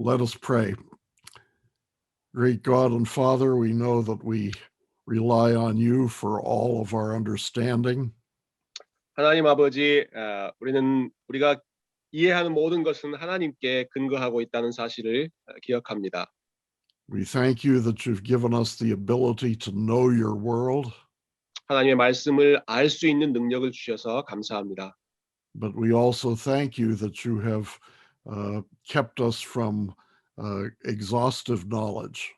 Let us pray. Great God and Father, we know that we rely on you for all of our understanding. 하나님 아버지, 우리가 이해하는 모든 것은 하나님께 근거하고 있다는 사실을 기억합니다. We thank you that you've given us the ability to know your world, 하나님의 말씀을 알 수 있는 능력을 주셔서 감사합니다. but we also thank you that you have kept us from exhaustive knowledge.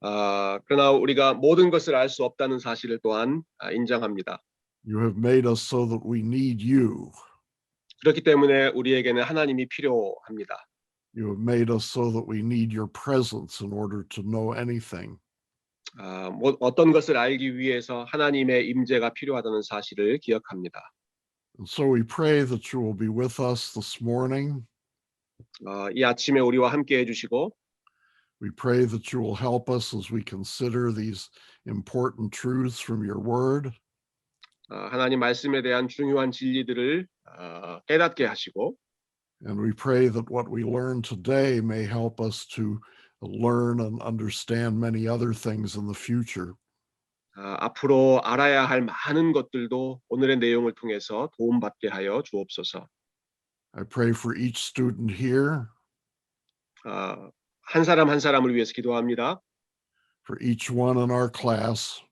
그러나 우리가 모든 것을 알 수 없다는 사실을 또한 인정합니다. You have made us so that we need you. 그렇기 때문에 우리에게는 하나님이 필요합니다. You have made us so that we need your presence in order to know anything. 어떤 것을 알기 위해서 하나님의 임재가 필요하다는 사실을 기억합니다. And so we pray that you will be with us this morning. 이 아침에 우리와 함께 해주시고 We pray that you will help us as we consider these important truths from your word. 하나님 말씀에 대한 중요한 진리들을 깨닫게 하시고 And we pray that what we learn today may help us to learn and understand many other things in the future. 앞으로 알아야 할 많은 것들도 오늘의 내용을 통해서 도움받게 하여 주옵소서. I pray for each student here, 한 사람 한 사람을 위해서 기도합니다. for each one in our class,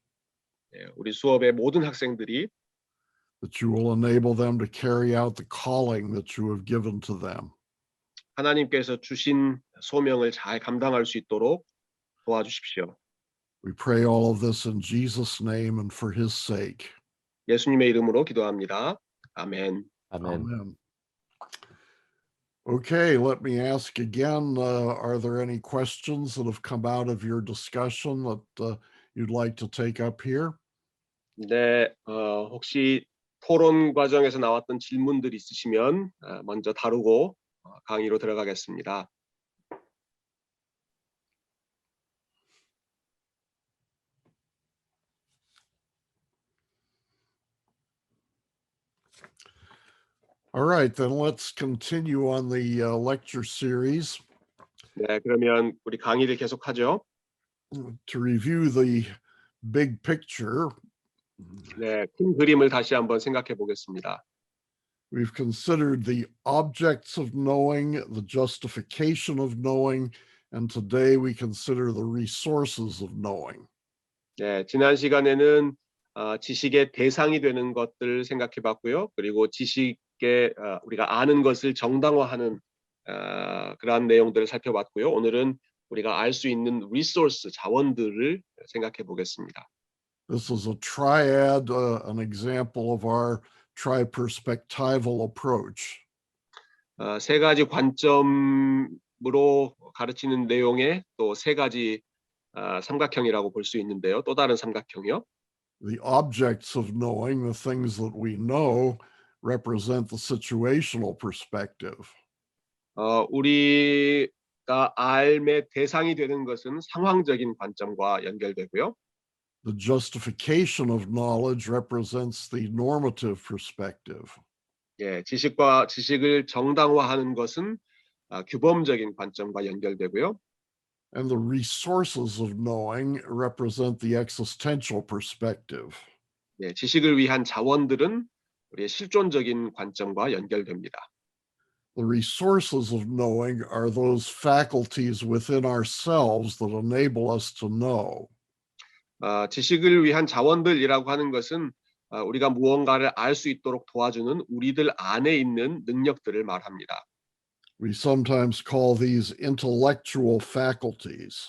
우리 수업의 모든 학생들이 that you will enable them to carry out the calling that you have given to them. 하나님께서 주신 소명을 잘 감당할 수 있도록 도와주십시오. We pray all of this in Jesus' name and for his sake. 예수님의 이름으로 기도합니다. 아멘. Amen. Okay, let me ask again, are there any questions that have come out of your discussion that you'd like to take up here? 네, 혹시 토론 과정에서 나왔던 질문들이 있으시면 먼저 다루고 강의로 들어가겠습니다. All right, then let's continue on the lecture series. 네, 그러면 우리 강의를 계속하죠. To review the big picture, 네, 큰 그림을 다시 한번 생각해 보겠습니다. we've considered the objects of knowing, the justification of knowing, and today we consider the resources of knowing. 네, 지난 시간에는 지식의 대상이 되는 것들 생각해 봤고요. 그리고 지식의 우리가 아는 것을 정당화하는 그러한 내용들을 살펴봤고요. 오늘은 우리가 알 수 있는 리소스, 자원들을 생각해 보겠습니다. This is a triad, an example of our triperspectival approach. 세 가지 관점으로 가르치는 내용의 또 세 가지 삼각형이라고 볼 수 있는데요. 또 다른 삼각형이요. The objects of knowing, the things that we know, represent the situational perspective. 우리가 삶의 대상이 되는 것은 상황적인 관점과 연결되고요. The justification of knowledge represents the normative perspective. 예, 지식을 정당화하는 것은 규범적인 관점과 연결되고요. And the resources of knowing represent the existential perspective. 예, 지식을 위한 자원들은 우리의 실존적인 관점과 연결됩니다. The resources of knowing are those faculties within ourselves that enable us to know. 지식을 위한 자원들이라고 하는 것은 우리가 무언가를 알 수 있도록 도와주는 우리들 안에 있는 능력들을 말합니다. We sometimes call these intellectual faculties.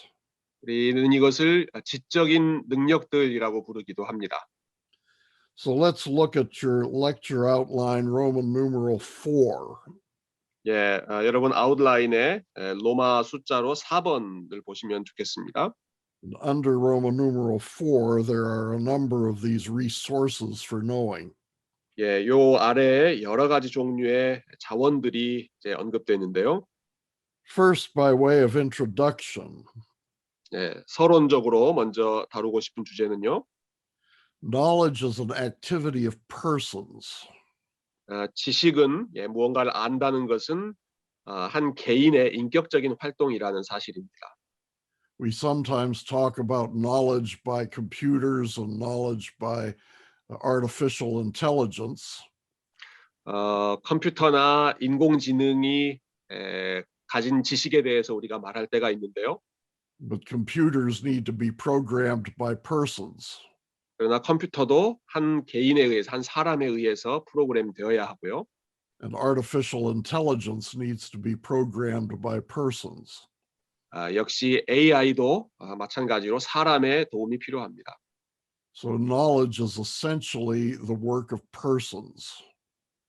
우리는 이것을 지적인 능력들이라고 부르기도 합니다. So let's look at your lecture outline, Roman numeral 4. 예, 여러분 아웃라인에 로마 숫자로 4번을 보시면 좋겠습니다. Under Roman numeral 4, there are a number of these resources for knowing. 예, 요 아래에 여러 가지 종류의 자원들이 이제 언급되는데요. First, by way of introduction, 예, 서론적으로 먼저 다루고 싶은 주제는요. knowledge is an activity of persons. 지식은 무언가를 안다는 것은 한 개인의 인격적인 활동이라는 사실입니다. We sometimes talk about knowledge by computers and knowledge by artificial intelligence. 컴퓨터나 인공지능이 가진 지식에 대해서 우리가 말할 때가 있는데요. But computers need to be programmed by persons. 그러나 컴퓨터도 한 개인에 의해서, 한 사람에 의해서 프로그램 되어야 하고요. And artificial intelligence needs to be programmed by persons. 역시 AI도 마찬가지로 사람의 도움이 필요합니다. So knowledge is essentially the work of persons.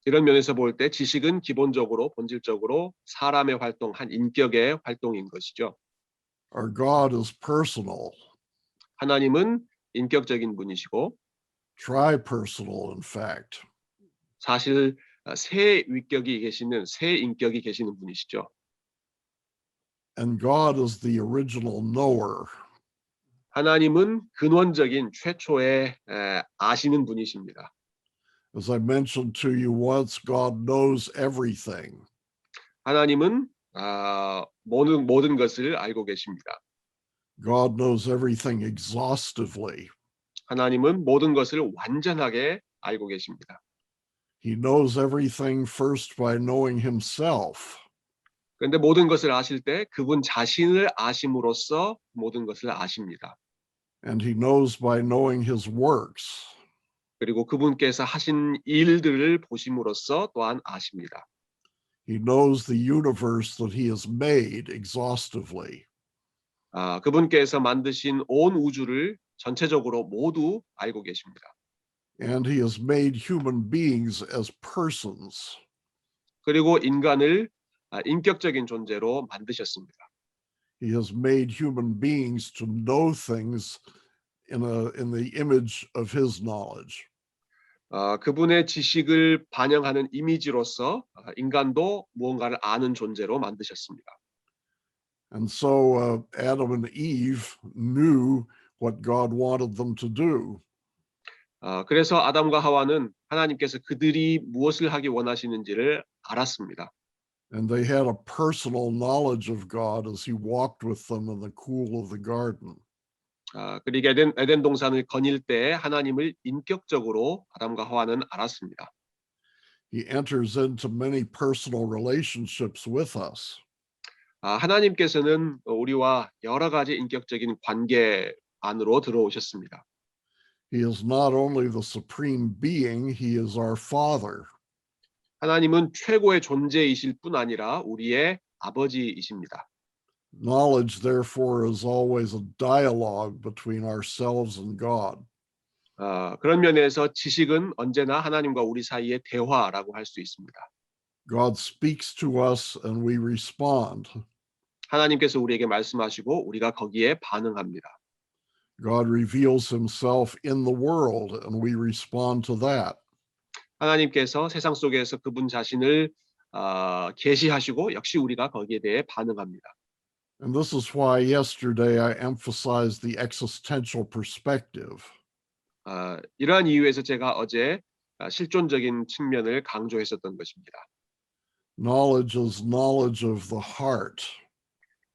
이런 면에서 볼 때 지식은 기본적으로 본질적으로 사람의 활동, 한 인격의 활동인 것이죠. Our God is personal, 하나님은 인격적인 분이시고 tri-personal, in fact. 사실 세 위격이 계시는, 세 인격이 계시는 분이시죠. And God is the original knower. 하나님은 근원적인 최초의 아시는 분이십니다. As I mentioned to you once, God knows everything. 하나님은 모든 것을 알고 계십니다. God knows everything exhaustively. 하나님은 모든 것을 완전하게 알고 계십니다. He knows everything first by knowing himself. 그런데 모든 것을 아실 때 그분 자신을 아심으로써 모든 것을 아십니다. And he knows by knowing his works. 그리고 그분께서 하신 일들을 보심으로써 또한 아십니다. He knows the universe that he has made exhaustively. 그분께서 만드신 온 우주를 전체적으로 모두 알고 계십니다. And he has made human beings as persons. 그리고 인간을 인격적인 존재로 만드셨습니다. He has made human beings to know things in the image of his knowledge. 그분의 지식을 반영하는 이미지로서 인간도 무언가를 아는 존재로 만드셨습니다. And so Adam and Eve knew what God wanted them to do. 그래서 아담과 하와는 하나님께서 그들이 무엇을 하기 원하시는지를 알았습니다. And they had a personal knowledge of God as he walked with them in the cool of the garden. 그리고 에덴 동산을 거닐 때 하나님을 인격적으로 아담과 하와는 알았습니다. He enters into many personal relationships with us. 하나님께서는 우리와 여러 가지 인격적인 관계 안으로 들어오셨습니다. He is not only the supreme being, he is our Father. 하나님은 최고의 존재이실 뿐 아니라 우리의 아버지이십니다. Knowledge, therefore, is always a dialogue between ourselves and God. 그런 면에서 지식은 언제나 하나님과 우리 사이의 대화라고 할 수 있습니다. God speaks to us and we respond. 하나님께서 우리에게 말씀하시고 우리가 거기에 반응합니다. God reveals himself in the world and we respond to that. 하나님께서 세상 속에서 그분 자신을 계시하시고 역시 우리가 거기에 대해 반응합니다. And this is why yesterday I emphasized the existential perspective. 이러한 이유에서 제가 어제 실존적인 측면을 강조했었던 것입니다. Knowledge is knowledge of the heart.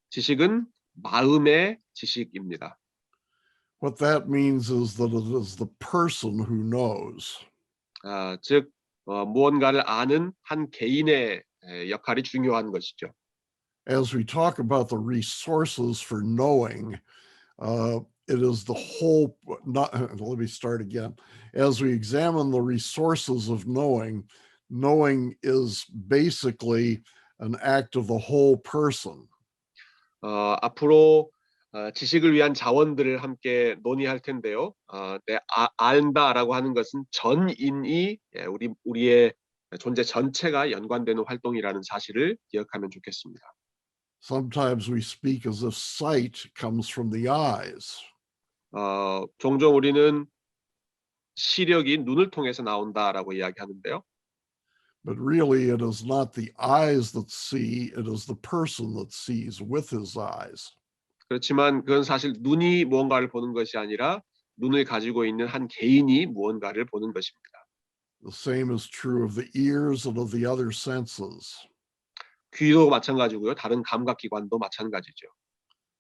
지식은 마음의 지식입니다. What that means is that it is the person who knows. 즉 무언가를 아는 한 개인의 역할이 중요한 것이죠. As we talk about the resources for knowing, it is the whole, let me start again. As we examine the resources of knowing, knowing is basically an act of the whole person. 앞으로 지식을 위한 자원들을 함께 논의할 텐데요. 안다라고 하는 것은 전인이 우리의 존재 전체가 연관되는 활동이라는 사실을 기억하면 좋겠습니다. Sometimes we speak as if sight comes from the eyes. 종종 우리는 시력이 눈을 통해서 나온다라고 이야기하는데요. But really it is not the eyes that see, it is the person that sees with his eyes. 그렇지만 그건 사실 눈이 무언가를 보는 것이 아니라 눈을 가지고 있는 한 개인이 무언가를 보는 것입니다. The same is true of the ears and of the other senses. 귀도 마찬가지고요. 다른 감각기관도 마찬가지죠.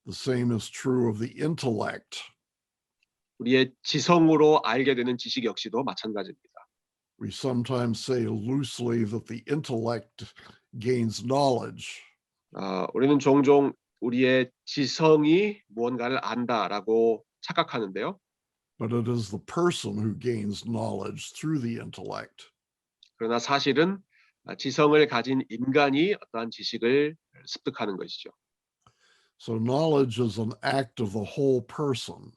The same is true of the intellect. 우리의 지성으로 알게 되는 지식 역시도 마찬가지입니다. We sometimes say loosely that the intellect gains knowledge. 우리는 종종 우리의 지성이 무언가를 안다라고 착각하는데요. But it is the person who gains knowledge through the intellect. 그러나 사실은 지성을 가진 인간이 어떠한 지식을 습득하는 것이죠. So knowledge is an act of the whole person.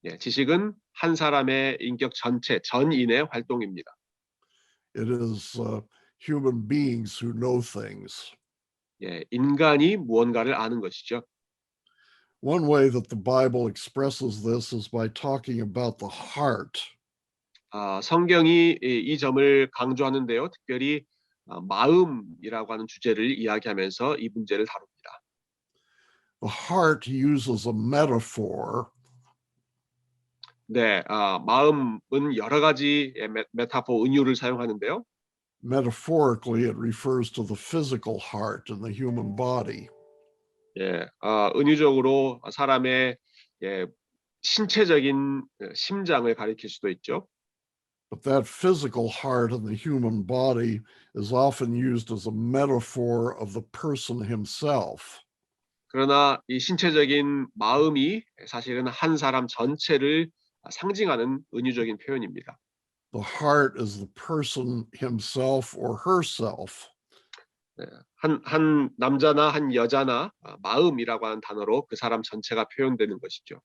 예, 지식은 한 사람의 인격 전체, 전인의 활동입니다. It is human beings who know things. 예, 인간이 무언가를 아는 것이죠. One way that the Bible expresses this is by talking about the heart. 성경이 이 점을 강조하는데요. 특별히 마음이라고 하는 주제를 이야기하면서 이 문제를 다룹니다. The heart uses a metaphor 네, 마음은 여러 가지 메타포 은유를 사용하는데요. metaphorically, it refers to the physical heart in the human body. 예, 은유적으로 사람의 신체적인 심장을 가리킬 수도 있죠. But that physical heart in the human body is often used as a metaphor of the person himself. 그러나 이 신체적인 마음이 사실은 한 사람 전체를 상징하는 은유적인 표현입니다. The heart is the person himself or herself. 한 남자나 한 여자나 마음이라고 하는 단어로 그 사람 전체가 표현되는 것이죠.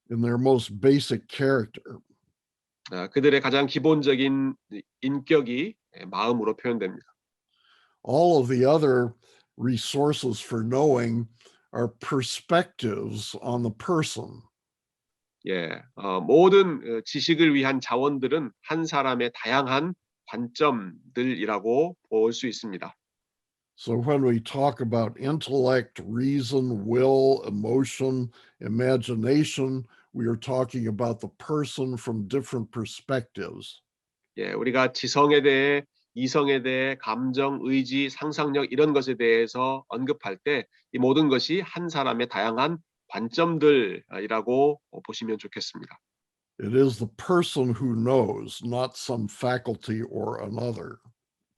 In their most basic character. 그들의 가장 기본적인 인격이 마음으로 표현됩니다. All of the other resources for knowing are perspectives on the person. 예, 모든 지식을 위한 자원들은 한 사람의 다양한 관점들이라고 볼 수 있습니다. So when we talk about intellect, reason, will, emotion, imagination, we are talking about the person from different perspectives. 예, 우리가 지성에 대해, 이성에 대해, 감정, 의지, 상상력 이런 것에 대해서 언급할 때 이 모든 것이 한 사람의 다양한 관점들이라고 보시면 좋겠습니다. It is the person who knows, not some faculty or another.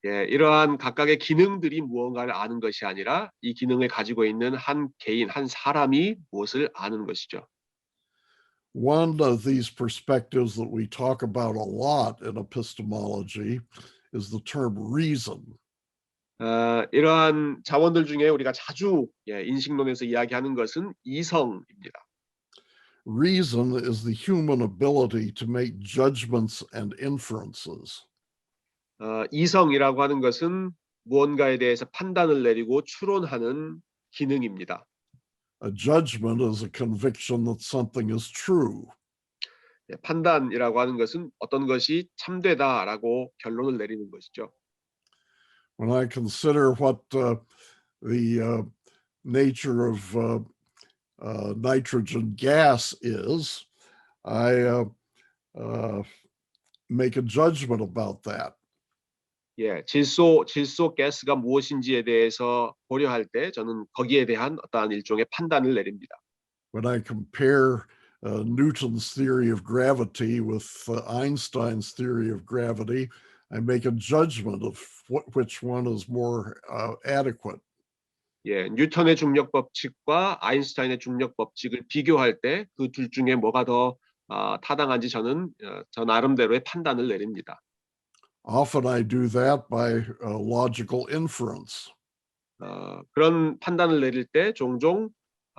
예, 이러한 각각의 기능들이 무언가를 아는 것이 아니라 이 기능을 가지고 있는 한 개인, 한 사람이 무엇을 아는 것이죠. One of these perspectives that we talk about a lot in epistemology is the term reason. 이러한 자원들 중에 우리가 자주 인식론에서 이야기하는 것은 이성입니다. Reason is the human ability to make judgments and inferences. 이성이라고 하는 것은 무언가에 대해서 판단을 내리고 추론하는 기능입니다. A judgment is a conviction that something is true. 판단이라고 하는 것은 어떤 것이 참되다라고 결론을 내리는 것이죠. When I consider what the nature of nitrogen gas is, I make a judgment about that. 예, 질소 가스가 무엇인지에 대해서 고려할 때 저는 거기에 대한 어떠한 일종의 판단을 내립니다. When I compare Newton's theory of gravity with Einstein's theory of gravity, I make a judgment of which one is more adequate. 예, 뉴턴의 중력 법칙과 아인슈타인의 중력 법칙을 비교할 때 그 둘 중에 뭐가 더 타당한지 저는 저 나름대로의 판단을 내립니다. Often I do that by logical inference. 그런 판단을 내릴 때 종종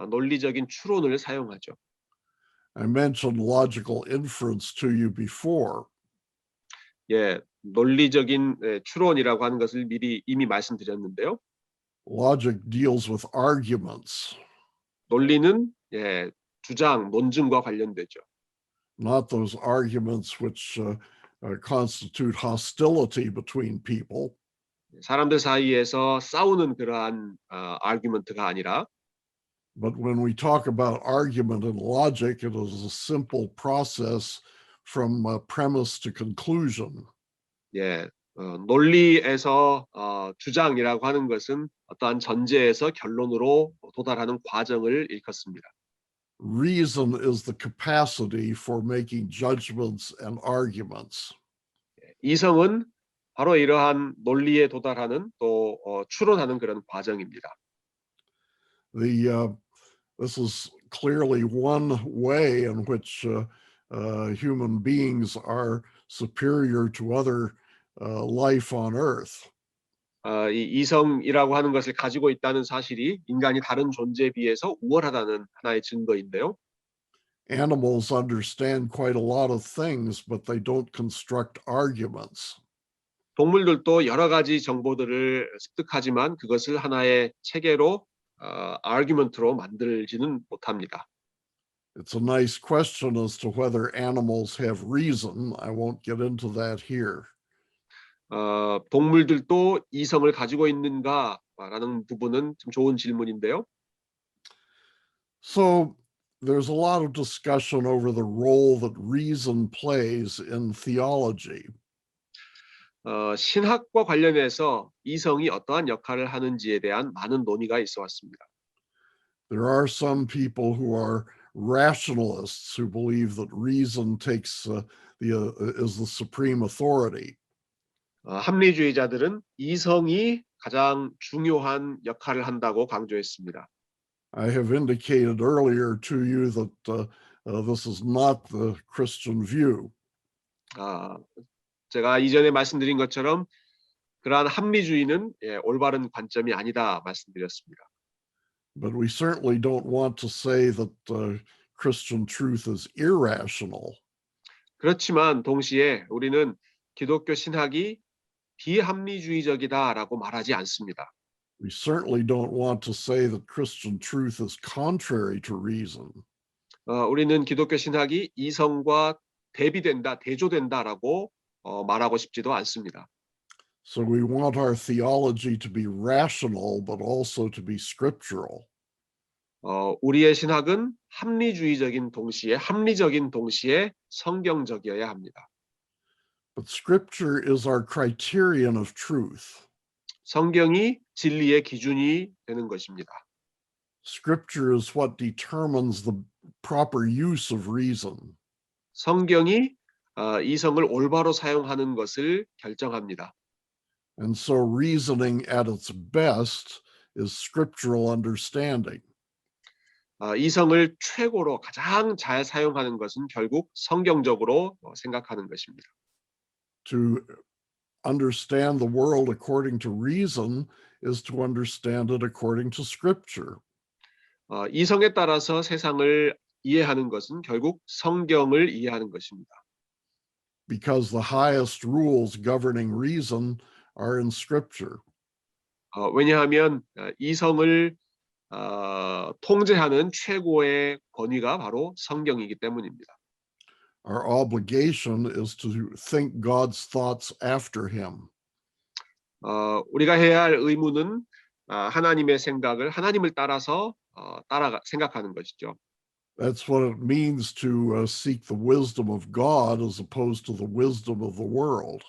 논리적인 추론을 사용하죠. I mentioned logical inference to you before. 예, 논리적인 추론이라고 하는 것을 미리 이미 말씀드렸는데요. Logic deals with arguments. 논리는 주장, 논증과 관련되죠. Not those arguments which constitute hostility between people. 사람들 사이에서 싸우는 그러한 아규먼트가 아니라 But when we talk about argument and logic, it is a simple process from premise to conclusion. 예, 논리에서 주장이라고 하는 것은 어떠한 전제에서 결론으로 도달하는 과정을 일컫습니다. Reason is the capacity for making judgments and arguments. 이성은 바로 이러한 논리에 도달하는 또 추론하는 그런 과정입니다. This is clearly one way in which human beings are superior to other life on earth. 이 이성이라고 하는 것을 가지고 있다는 사실이 인간이 다른 존재에 비해서 우월하다는 하나의 증거인데요. Animals understand quite a lot of things, but they don't construct arguments. 동물들도 여러 가지 정보들을 습득하지만 그것을 하나의 체계로 argument로 만들지는 못합니다. It's a nice question as to whether animals have reason. I won't get into that here. 동물들도 이성을 가지고 있는가라는 부분은 좀 좋은 질문인데요. So there's a lot of discussion over the role that reason plays in theology. 신학과 관련해서 이성이 어떠한 역할을 하는지에 대한 많은 논의가 있어 왔습니다. There are some people who are rationalists who believe that reason takes is the supreme authority. 합리주의자들은 이성이 가장 중요한 역할을 한다고 강조했습니다. I have indicated earlier to you that this is not the Christian view. 제가 이전에 말씀드린 것처럼 그러한 합리주의는 올바른 관점이 아니다 말씀드렸습니다. But we certainly don't want to say that Christian truth is irrational. 그렇지만 동시에 우리는 기독교 신학이 비합리주의적이다라고 말하지 않습니다. We certainly don't want to say that Christian truth is contrary to reason. 우리는 기독교 신학이 이성과 대비된다, 대조된다라고 말하고 싶지도 않습니다. So we want our theology to be rational, but also to be scriptural. 우리의 신학은 합리적인 동시에 성경적이어야 합니다. But scripture is our criterion of truth. 성경이 진리의 기준이 되는 것입니다. Scripture is what determines the proper use of reason. 성경이 이성을 올바로 사용하는 것을 결정합니다. And so reasoning at its best is scriptural understanding. 이성을 최고로 가장 잘 사용하는 것은 결국 성경적으로 생각하는 것입니다. To understand the world according to reason is to understand it according to scripture. 이성에 따라서 세상을 이해하는 것은 결국 성경을 이해하는 것입니다. Because the highest rules governing reason are in scripture. 왜냐하면 이성을 통제하는 최고의 권위가 바로 성경이기 때문입니다. Our obligation is to think God's thoughts after him. 우리가 해야 할 의무는 하나님의 생각을 하나님을 따라서 생각하는 것이죠. That's what it means to seek the wisdom of God as opposed to the wisdom of the world.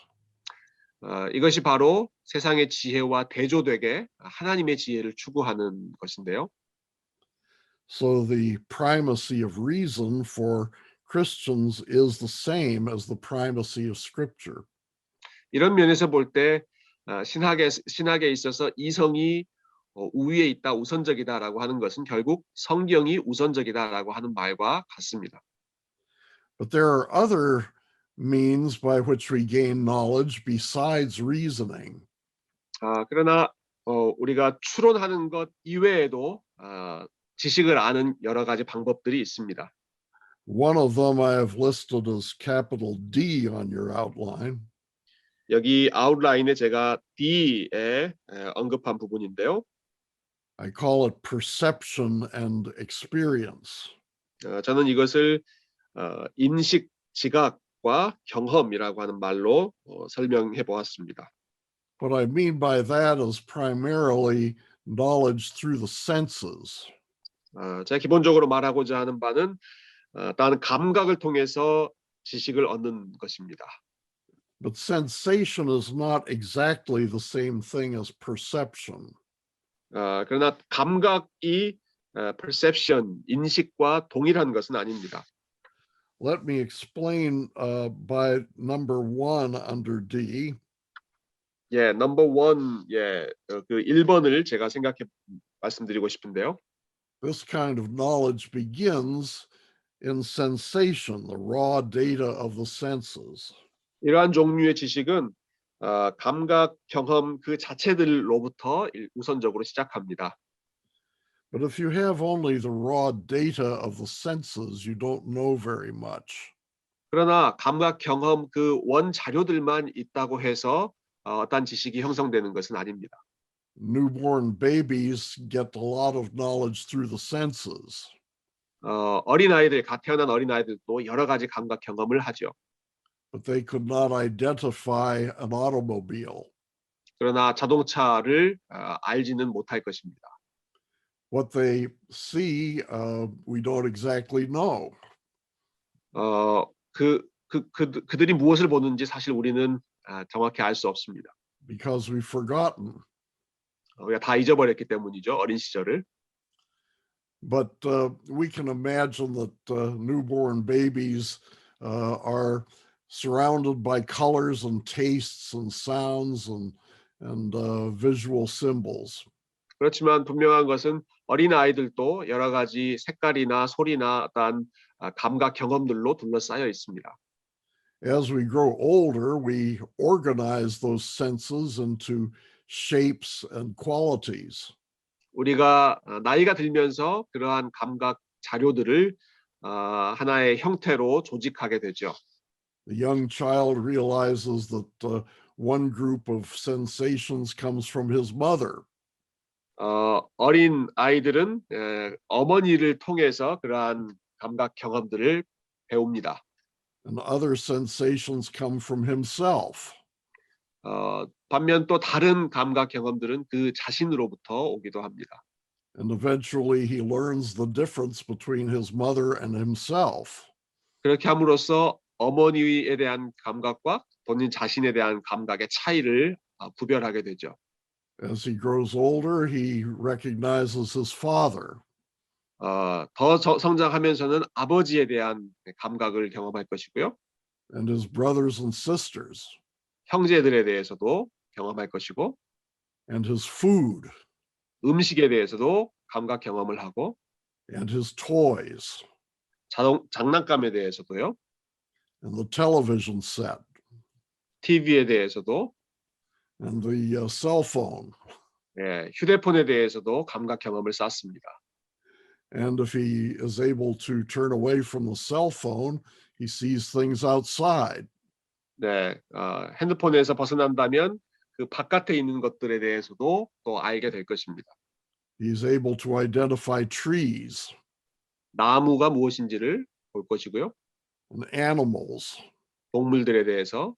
이것이 바로 세상의 지혜와 대조되게 하나님의 지혜를 추구하는 것인데요. So the primacy of reason for Christians is the same as the primacy of scripture. 이런 면에서 볼 때 신학에 있어서 이성이 우위에 있다, 우선적이다라고 하는 것은 결국 성경이 우선적이다라고 하는 말과 같습니다. But there are other means by which we gain knowledge besides reasoning. 그러나 우리가 추론하는 것 이외에도 지식을 아는 여러 가지 방법들이 있습니다. One of them I have listed as capital D on your outline. 여기 아웃라인에 제가 D에 언급한 부분인데요. I call it perception and experience. 저는 이것을 인식, 지각과 경험이라고 하는 말로 설명해 보았습니다. What I mean by that is primarily knowledge through the senses. 제가 기본적으로 말하고자 하는 바는 다른 감각을 통해서 지식을 얻는 것입니다. But sensation is not exactly the same thing as perception. 그러나 감각이 perception, 인식과 동일한 것은 아닙니다. Let me explain by number 1 under D. 예, number one, 그 1번을 제가 말씀드리고 싶은데요. This kind of knowledge begins in sensation, the raw data of the senses. 이러한 종류의 지식은 감각, 경험 그 자체들로부터 우선적으로 시작합니다. But if you have only the raw data of the senses, you don't know very much. 그러나 감각, 경험 그 원 자료들만 있다고 해서 어떤 지식이 형성되는 것은 아닙니다. Newborn babies get a lot of knowledge through the senses. 어린아이들, 갓 태어난 어린아이들도 여러 가지 감각 경험을 하죠. But they could not identify an automobile. 그러나 자동차를 알지는 못할 것입니다. What they see, we don't exactly know. 그들이 무엇을 보는지 사실 우리는 정확히 알 수 없습니다. Because we've forgotten. 우리가 다 잊어버렸기 때문이죠. 어린 시절을. But we can imagine that newborn babies are surrounded by colors and tastes and sounds and visual symbols. 그렇지만 분명한 것은 어린 아이들도 여러 가지 색깔이나 소리나 어떤 감각 경험들로 둘러싸여 있습니다. As we grow older, we organize those senses into shapes and qualities. 우리가 나이가 들면서 그러한 감각 자료들을 하나의 형태로 조직하게 되죠. The young child realizes that one group of sensations comes from his mother. 어린 아이들은 어머니를 통해서 그러한 감각 경험들을 배웁니다. And other sensations come from himself. 반면 또 다른 감각 경험들은 그 자신으로부터 오기도 합니다. And eventually he learns the difference between his mother and himself. 그렇게 함으로써 어머니에 대한 감각과 본인 자신에 대한 감각의 차이를 구별하게 되죠. As he grows older, he recognizes his father. 더 성장하면서는 아버지에 대한 감각을 경험할 것이고요. And his brothers and sisters. 형제들에 대해서도 경험할 것이고. And his food. 음식에 대해서도 감각 경험을 하고. And his toys. 장난감에 대해서도요. And the television set. TV에 대해서도. And the cell phone. 예, 휴대폰에 대해서도 감각 경험을 쌓습니다. And if he is able to turn away from the cell phone, he sees things outside. 네, 핸드폰에서 벗어난다면 그 바깥에 있는 것들에 대해서도 또 알게 될 것입니다. He's able to identify trees. 나무가 무엇인지를 볼 것이고요. And animals. 동물들에 대해서.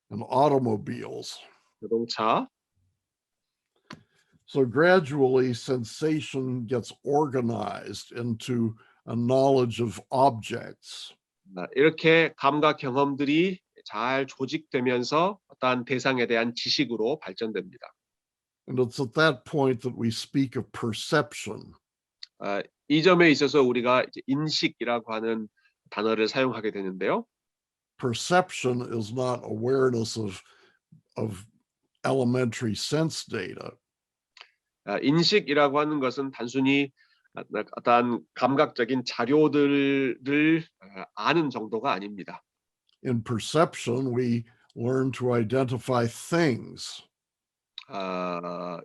And automobiles. 자동차. So gradually sensation gets organized into a knowledge of objects. 이렇게 감각 경험들이 잘 조직되면서 어떠한 대상에 대한 지식으로 발전됩니다. And it's at that point that we speak of perception. 이 점에 있어서 우리가 이제 인식이라고 하는 단어를 사용하게 되는데요. Perception is not awareness of elementary sense data. 인식이라고 하는 것은 단순히 어떤 감각적인 자료들을 아는 정도가 아닙니다. In perception, we learn to identify things.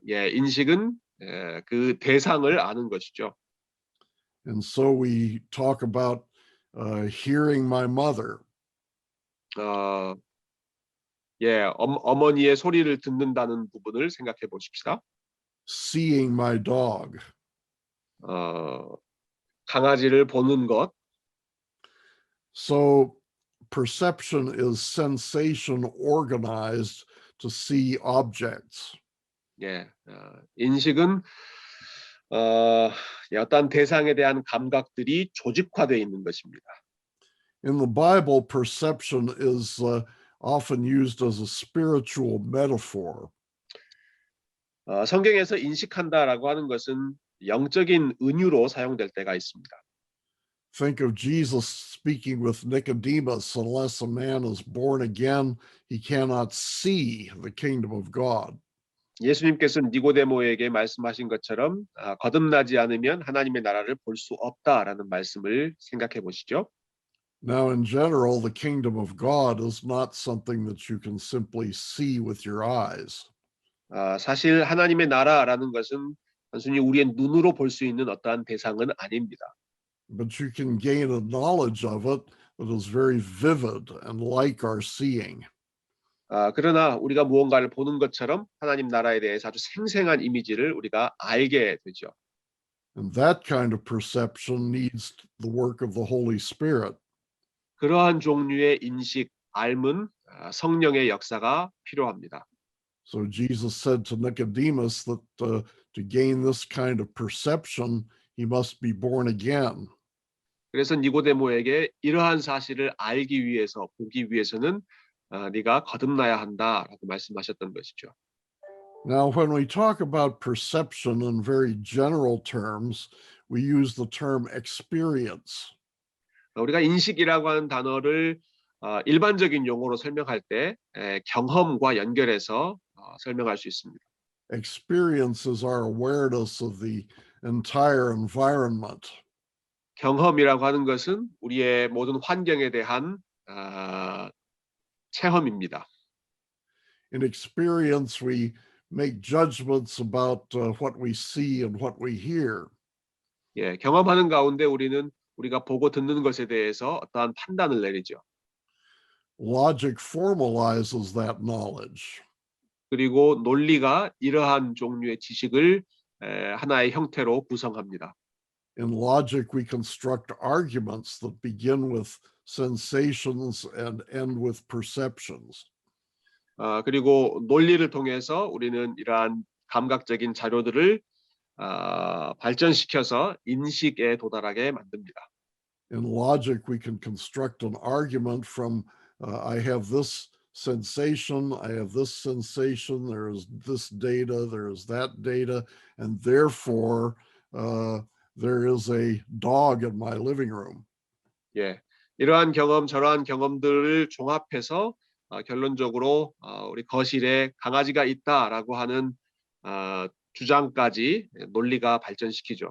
인식은 그 대상을 아는 것이죠. And so we talk about hearing my mother. 어머니의 소리를 듣는다는 부분을 생각해 보십시다. Seeing my dog. 강아지를 보는 것. So perception is sensation organized to see objects. 인식은 어떤 대상에 대한 감각들이 조직화되어 있는 것입니다. In the Bible, perception is often used as a spiritual metaphor. 성경에서 인식한다라고 하는 것은 영적인 은유로 사용될 때가 있습니다. Think of Jesus speaking with Nicodemus, unless a man is born again, he cannot see the kingdom of God. 예수님께서 니고데모에게 말씀하신 것처럼 거듭나지 않으면 하나님의 나라를 볼 수 없다라는 말씀을 생각해 보시죠. Now, in general, the kingdom of God is not something that you can simply see with your eyes. 사실 하나님의 나라라는 것은 단순히 우리의 눈으로 볼 수 있는 어떠한 대상은 아닙니다. But you can gain a knowledge of it that is very vivid and like our seeing. 그러나 우리가 무언가를 보는 것처럼 하나님 나라에 대해서 아주 생생한 이미지를 우리가 알게 되죠. And that kind of perception needs the work of the Holy Spirit. 그러한 종류의 인식, 알문, 성령의 역사가 필요합니다. So Jesus said to Nicodemus that to gain this kind of perception, he must be born again. 그래서 니고데모에게 이러한 사실을 알기 위해서, 보기 위해서는 네가 거듭나야 한다라고 말씀하셨던 것이죠. Now, when we talk about perception in very general terms, we use the term experience. 우리가 인식이라고 하는 단어를 일반적인 용어로 설명할 때 경험과 연결해서 설명할 수 있습니다. Experience is our awareness of the entire environment. 경험이라고 하는 것은 우리의 모든 환경에 대한 체험입니다. In experience, we make judgments about what we see and what we hear. 예, 경험하는 가운데 우리는 우리가 보고 듣는 것에 대해서 어떠한 판단을 내리죠. Logic formalizes that knowledge. 그리고 논리가 이러한 종류의 지식을 하나의 형태로 구성합니다. In logic, we construct arguments that begin with sensations and end with perceptions. 그리고 논리를 통해서 우리는 이러한 감각적인 자료들을 발전시켜서 인식에 도달하게 만듭니다. In logic, we can construct an argument from I have this sensation, I have this sensation, there is this data, there is that data, and therefore there is a dog in my living room. 예, 이러한 경험, 저러한 경험들을 종합해서 결론적으로 우리 거실에 강아지가 있다라고 하는 주장까지 논리가 발전시키죠.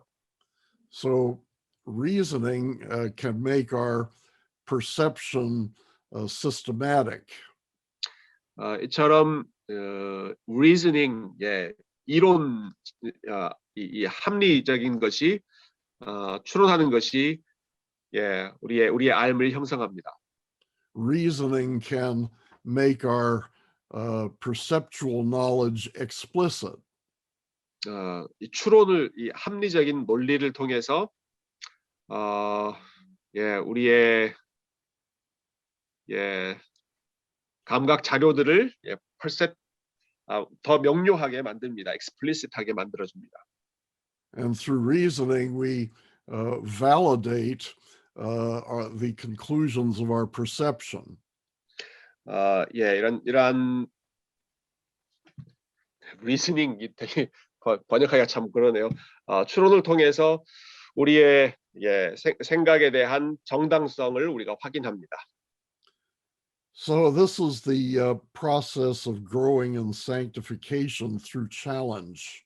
So reasoning can make our perception systematic. 이처럼 reasoning, 예, 이론, 이 합리적인 것이 추론하는 것이 예, 우리의 알을 형성합니다. Reasoning can make our perceptual knowledge explicit. 이 추론을, 이 합리적인 논리를 통해서 예, 우리의 예, 감각 자료들을 더 명료하게 만듭니다. explicit하게 만들어줍니다. And through reasoning, we validate the conclusions of our perception. 예, 이러한 리스닝이 되게 번역하기가 참 그러네요. 추론을 통해서 우리의 생각에 대한 정당성을 우리가 확인합니다. So this is the process of growing in sanctification through challenge.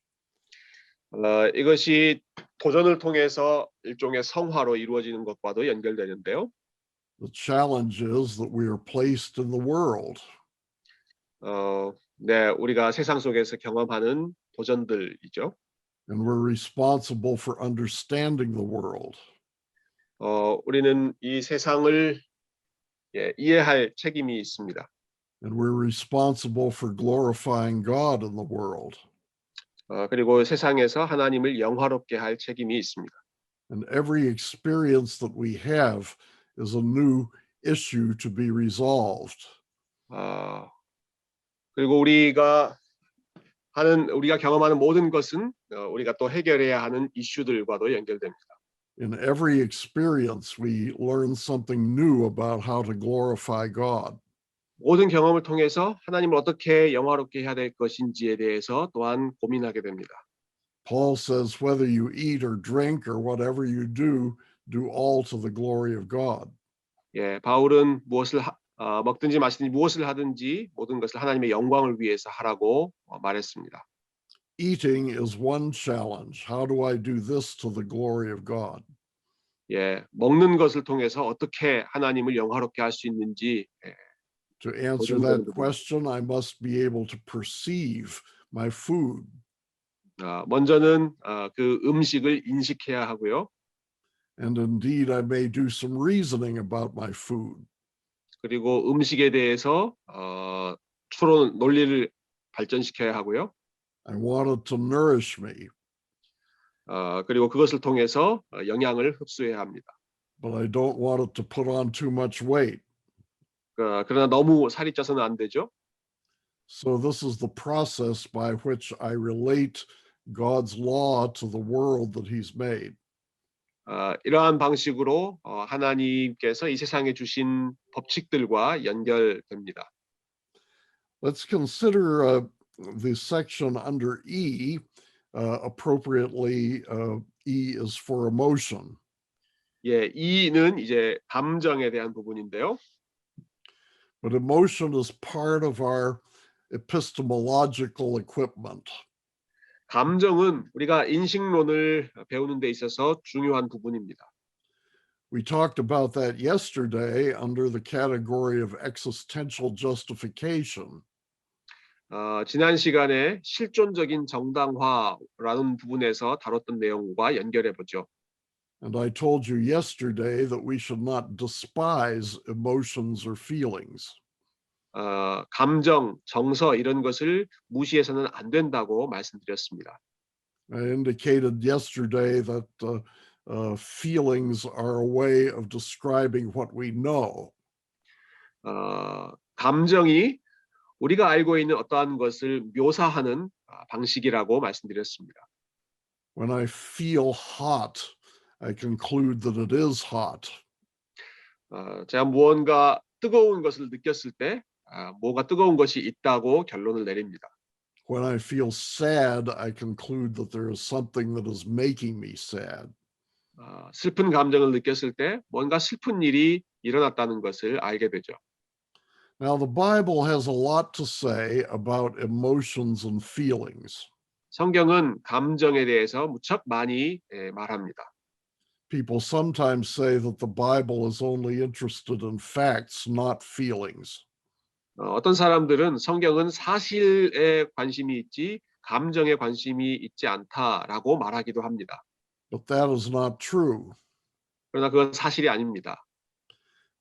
이것이 도전을 통해서 일종의 성화로 이루어지는 것과도 연결되는데요. The challenge is that we are placed in the world. 네, 우리가 세상 속에서 경험하는 도전들이죠. And we're responsible for understanding the world. 우리는 이 세상을 이해할 책임이 있습니다. And we're responsible for glorifying God in the world. 그리고 세상에서 하나님을 영화롭게 할 책임이 있습니다. And every experience that we have is a new issue to be resolved. 그리고 우리가 경험하는 모든 것은 우리가 또 해결해야 하는 이슈들과도 연결됩니다. In every experience, we learn something new about how to glorify God. 모든 경험을 통해서 하나님을 어떻게 영화롭게 해야 될 것인지에 대해서 또한 고민하게 됩니다. Paul says, whether you eat or drink or whatever you do all to the glory of God. 예, 바울은 먹든지 마시든지 무엇을 하든지 모든 것을 하나님의 영광을 위해서 하라고 말했습니다. Eating is one challenge. How do I do this to the glory of God? 예, 먹는 것을 통해서 어떻게 하나님을 영화롭게 할 수 있는지 To answer that question, I must be able to perceive my food. 먼저는 그 음식을 인식해야 하고요. And indeed, I may do some reasoning about my food. 그리고 음식에 대해서 논리를 발전시켜야 하고요. I want it to nourish me, 그리고 그것을 통해서 영양을 흡수해야 합니다. but I don't want it to put on too much weight. 그러나 너무 살이 쪄서는 안 되죠. So this is the process by which I relate God's law to the world that He's made. 이러한 방식으로 하나님께서 이 세상에 주신 법칙들과 연결됩니다. Let's consider the section under E. Appropriately, E is for emotion. 예, 이는 이제 감정에 대한 부분인데요. But emotion is part of our epistemological equipment. 감정은 우리가 인식론을 배우는 데 있어서 중요한 부분입니다. We talked about that yesterday under the category of existential justification. 지난 시간에 실존적인 정당화라는 부분에서 다뤘던 내용과 연결해 보죠. And I told you yesterday that we should not despise emotions or feelings. 감정, 정서 이런 것을 무시해서는 안 된다고 말씀드렸습니다. I indicated yesterday that feelings are a way of describing what we know. 감정이 우리가 알고 있는 어떠한 것을 묘사하는 방식이라고 말씀드렸습니다. When I feel hot, I conclude that it is hot. 제가 무언가 뜨거운 것을 느꼈을 때 뭐가 뜨거운 것이 있다고 결론을 내립니다. When I feel sad, I conclude that there is something that is making me sad. 슬픈 감정을 느꼈을 때 뭔가 슬픈 일이 일어났다는 것을 알게 되죠. Now, the Bible has a lot to say about emotions and feelings. 성경은 감정에 대해서 무척 많이 말합니다. People sometimes say that the Bible is only interested in facts, not feelings. 어떤 사람들은 성경은 사실에 관심이 있지 감정에 관심이 있지 않다라고 말하기도 합니다. But that is not true. 그러나 그건 사실이 아닙니다.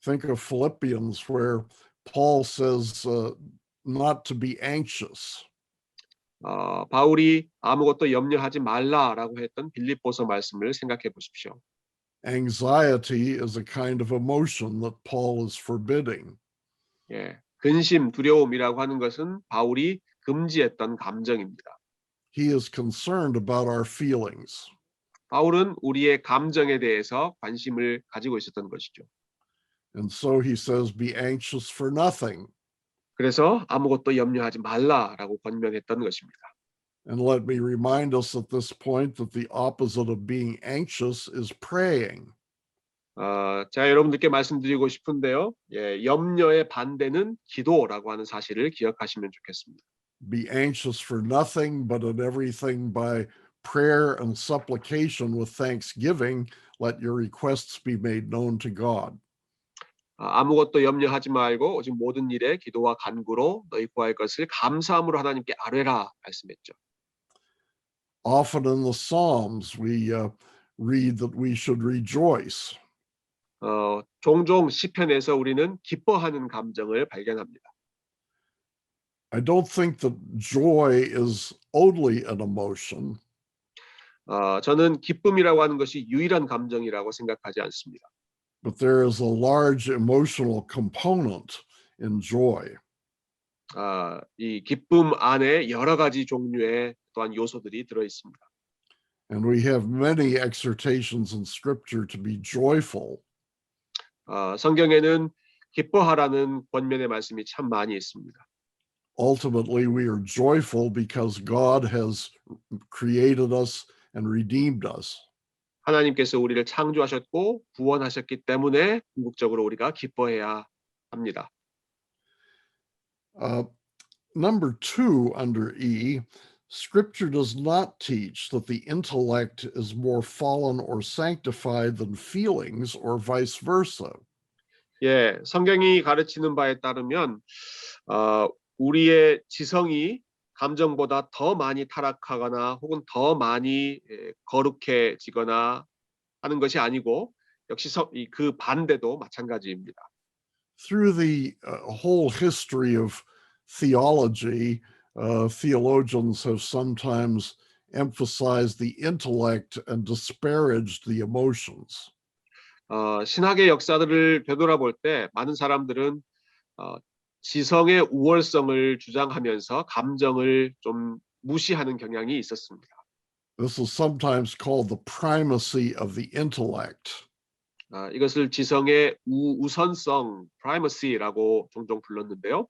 Think of Philippians, where Paul says not to be anxious. 바울이 아무것도 염려하지 말라라고 했던 빌립보서 말씀을 생각해 보십시오. Anxiety is a kind of emotion that Paul is forbidding. 예, 근심, 두려움이라고 하는 것은 바울이 금지했던 감정입니다. He is concerned about our feelings. 바울은 우리의 감정에 대해서 관심을 가지고 있었던 것이죠. And so he says, be anxious for nothing. 그래서 아무것도 염려하지 말라라고 권면했던 것입니다. And let me remind us at this point that the opposite of being anxious is praying. 제가 여러분들께 말씀드리고 싶은데요. 예, 염려의 반대는 기도라고 하는 사실을 기억하시면 좋겠습니다. Be anxious for nothing, but in everything by prayer and supplication with thanksgiving, let your requests be made known to God. 아무것도 염려하지 말고 오직 모든 일에 기도와 간구로 너희 구할 것을 감사함으로 하나님께 아뢰라 말씀했죠. Often in the Psalms, we read that we should rejoice. 종종 시편에서 우리는 기뻐하는 감정을 발견합니다. I don't think that joy is only an emotion. 저는 기쁨이라고 하는 것이 유일한 감정이라고 생각하지 않습니다. But there is a large emotional component in joy. 이 기쁨 안에 여러 가지 종류의 또한 요소들이 들어 있습니다. And we have many exhortations in Scripture to be joyful. 성경에는 기뻐하라는 권면의 말씀이 참 많이 있습니다. Ultimately, we are joyful because God has created us and redeemed us. 하나님께서 우리를 창조하셨고 구원하셨기 때문에 궁극적으로 우리가 기뻐해야 합니다. Uh, Number two, under E, Scripture does not teach that the intellect is more fallen or sanctified than feelings or vice versa. 예, 성경이 가르치는 바에 따르면 우리의 지성이 감정보다 더 많이 타락하거나 혹은 더 많이 거룩해지거나 하는 것이 아니고 역시 그 반대도 마찬가지입니다. Through the whole history of theology, theologians have sometimes emphasized the intellect and disparaged the emotions. 신학의 역사들을 되돌아볼 때 많은 사람들은 지성의 우월성을 주장하면서 감정을 좀 무시하는 경향이 있었습니다. This is sometimes called the primacy of the intellect. 이것을 지성의 우선성, primacy라고 종종 불렀는데요.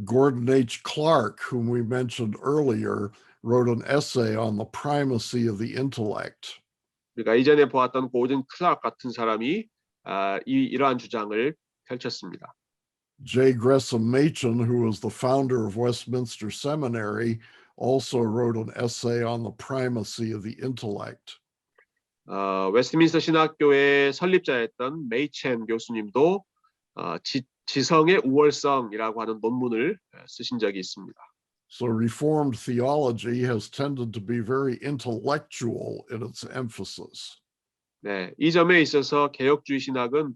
Gordon H. Clark, whom we mentioned earlier, wrote an essay on the primacy of the intellect. 우리가 이전에 보았던 고든 클락 같은 사람이 이러한 주장을 펼쳤습니다. J. Gresham Machen, who was the founder of Westminster Seminary, also wrote an essay on the primacy of the intellect. 웨스트민스터 신학교의 설립자였던 메이첸 교수님도 지성의 우월성이라고 하는 논문을 쓰신 적이 있습니다. So Reformed theology has tended to be very intellectual in its emphasis. 네, 이 점에 있어서 개혁주의 신학은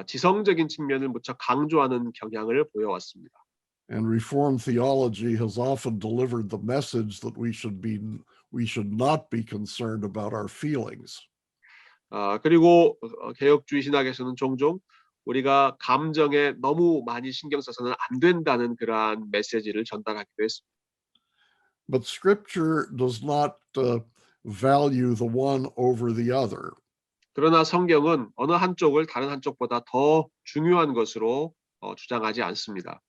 지성적인 측면을 무척 강조하는 경향을 보여왔습니다. And Reformed theology has often delivered the message that we should not be concerned about our feelings. 그리고 개혁주의 신학에서는 종종 우리가 감정에 너무 많이 신경 써서는 안 된다는 그러한 메시지를 전달하기도 했습니다. But Scripture does not value the one over the other. 그러나 성경은 어느 한쪽을 다른 한쪽보다 더 중요한 것으로 주장하지 않습니다.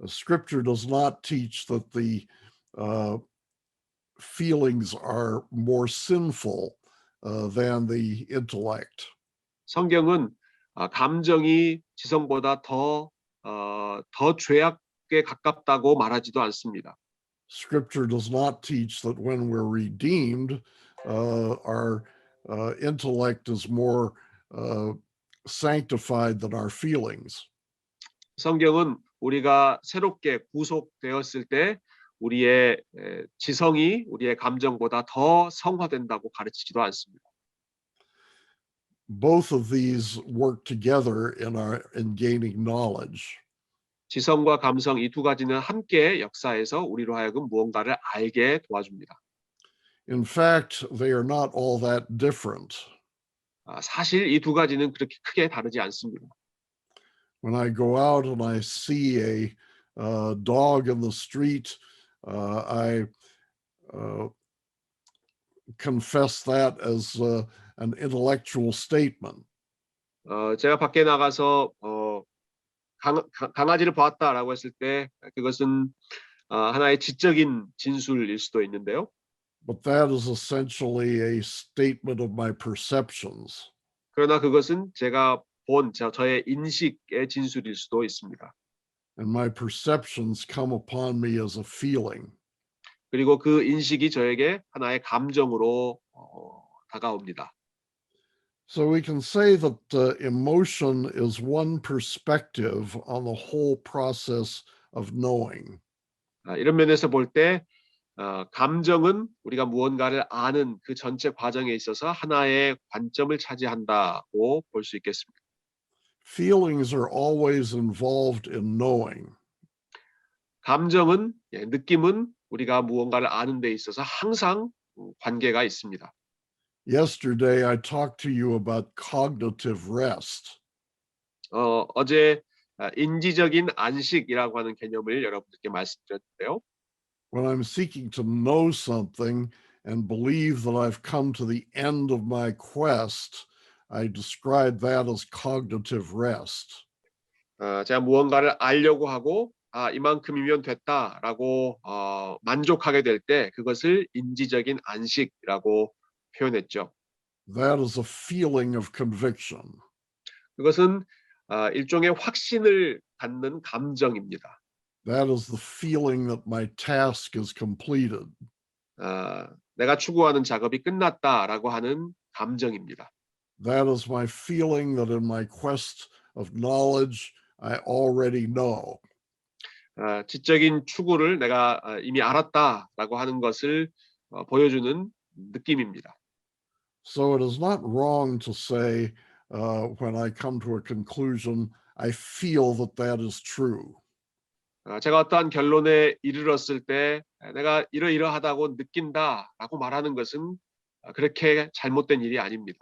Scripture does not teach that the feelings are more sinful than the intellect. 성경은 감정이 지성보다 더 죄악에 가깝다고 말하지도 않습니다. Scripture does not teach that when we're redeemed, our intellect is more sanctified than our feelings. 성경은 우리가 새롭게 구속되었을 때 우리의 지성이 우리의 감정보다 더 성화된다고 가르치지도 않습니다. Both of these work together in gaining knowledge. 지성과 감성 이 두 가지는 함께 역사에서 우리로 하여금 무언가를 알게 도와줍니다. In fact, they are not all that different. 사실 이 두 가지는 그렇게 크게 다르지 않습니다. When I go out and I see a dog in the street, I confess that as an intellectual statement. 제가 밖에 나가서 강아지를 보았다라고 했을 때 그것은 하나의 지적인 진술일 수도 있는데요. But that is essentially a statement of my perceptions. 그러나 그것은 제가 본 저의 인식의 진술일 수도 있습니다. And my perceptions come upon me as a feeling. 그리고 그 인식이 저에게 하나의 감정으로 다가옵니다. So we can say that emotion is one perspective on the whole process of knowing. 이런 면에서 볼 때 감정은 우리가 무언가를 아는 그 전체 과정에 있어서 하나의 관점을 차지한다고 볼 수 있겠습니다. Feelings are always involved in knowing. 감정은 느낌은 우리가 무언가를 아는 데 있어서 항상 관계가 있습니다. Yesterday, I talked to you about cognitive rest. 어제 인지적인 안식이라고 하는 개념을 여러분들께 말씀드렸는데요. When I'm seeking to know something and believe that I've come to the end of my quest, I describe that as cognitive rest. 제가 무언가를 알려고 하고 이만큼이면 됐다라고 만족하게 될 때 그것을 인지적인 안식이라고 표현했죠. That is a feeling of conviction. 그것은 일종의 확신을 갖는 감정입니다. That is the feeling that my task is completed. 내가 추구하는 작업이 끝났다라고 하는 감정입니다. That is my feeling that in my quest of knowledge, I already know. 지적인 추구를 내가 이미 알았다라고 하는 것을 보여주는 느낌입니다. So it is not wrong to say when I come to a conclusion, I feel that that is true. 제가 어떠한 결론에 이르렀을 때 내가 이러이러하다고 느낀다라고 말하는 것은 그렇게 잘못된 일이 아닙니다.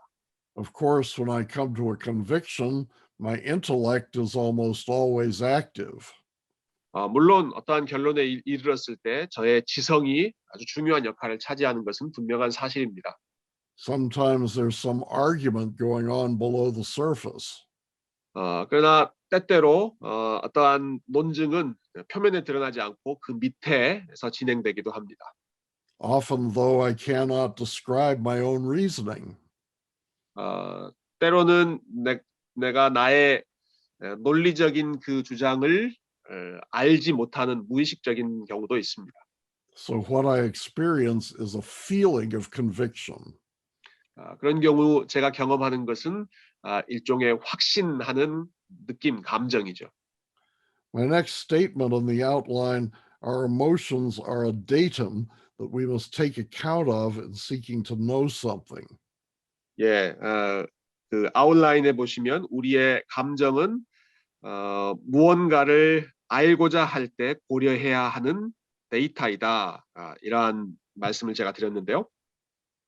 Of course, when I come to a conviction, my intellect is almost always active. 물론 어떠한 결론에 이르렀을 때 저의 지성이 아주 중요한 역할을 차지하는 것은 분명한 사실입니다. Sometimes there's some argument going on below the surface. 그러나 때때로 어떠한 논증은 표면에 드러나지 않고 그 밑에서 진행되기도 합니다. Often, though, I cannot describe my own reasoning. 때로는 내가 나의 논리적인 그 주장을 알지 못하는 무의식적인 경우도 있습니다. So what I experience is a feeling of conviction. 그런 경우 제가 경험하는 것은 일종의 확신하는 느낌, 감정이죠. My next statement on the outline, our emotions are a datum that we must take account of in seeking to know something. 예, 그 아웃라인에 보시면 우리의 감정은 무언가를 알고자 할 때 고려해야 하는 데이터이다. 이러한 말씀을 제가 드렸는데요.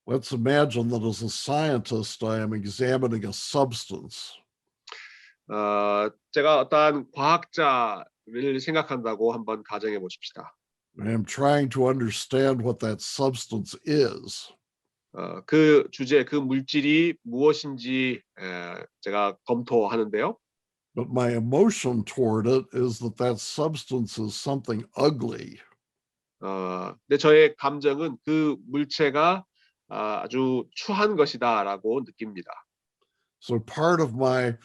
Let's imagine that as a scientist, I am examining a substance. 제가 어떠한 과학자를 생각한다고 한번 가정해 보십시다. I am trying to understand what that substance is. 그 주제, 그 물질이 무엇인지 제가 검토하는데요. But my emotion toward it is that that substance is something ugly. 근데 저의 감정은 그 물체가 아주 추한 것이다라고 느낍니다. So part of my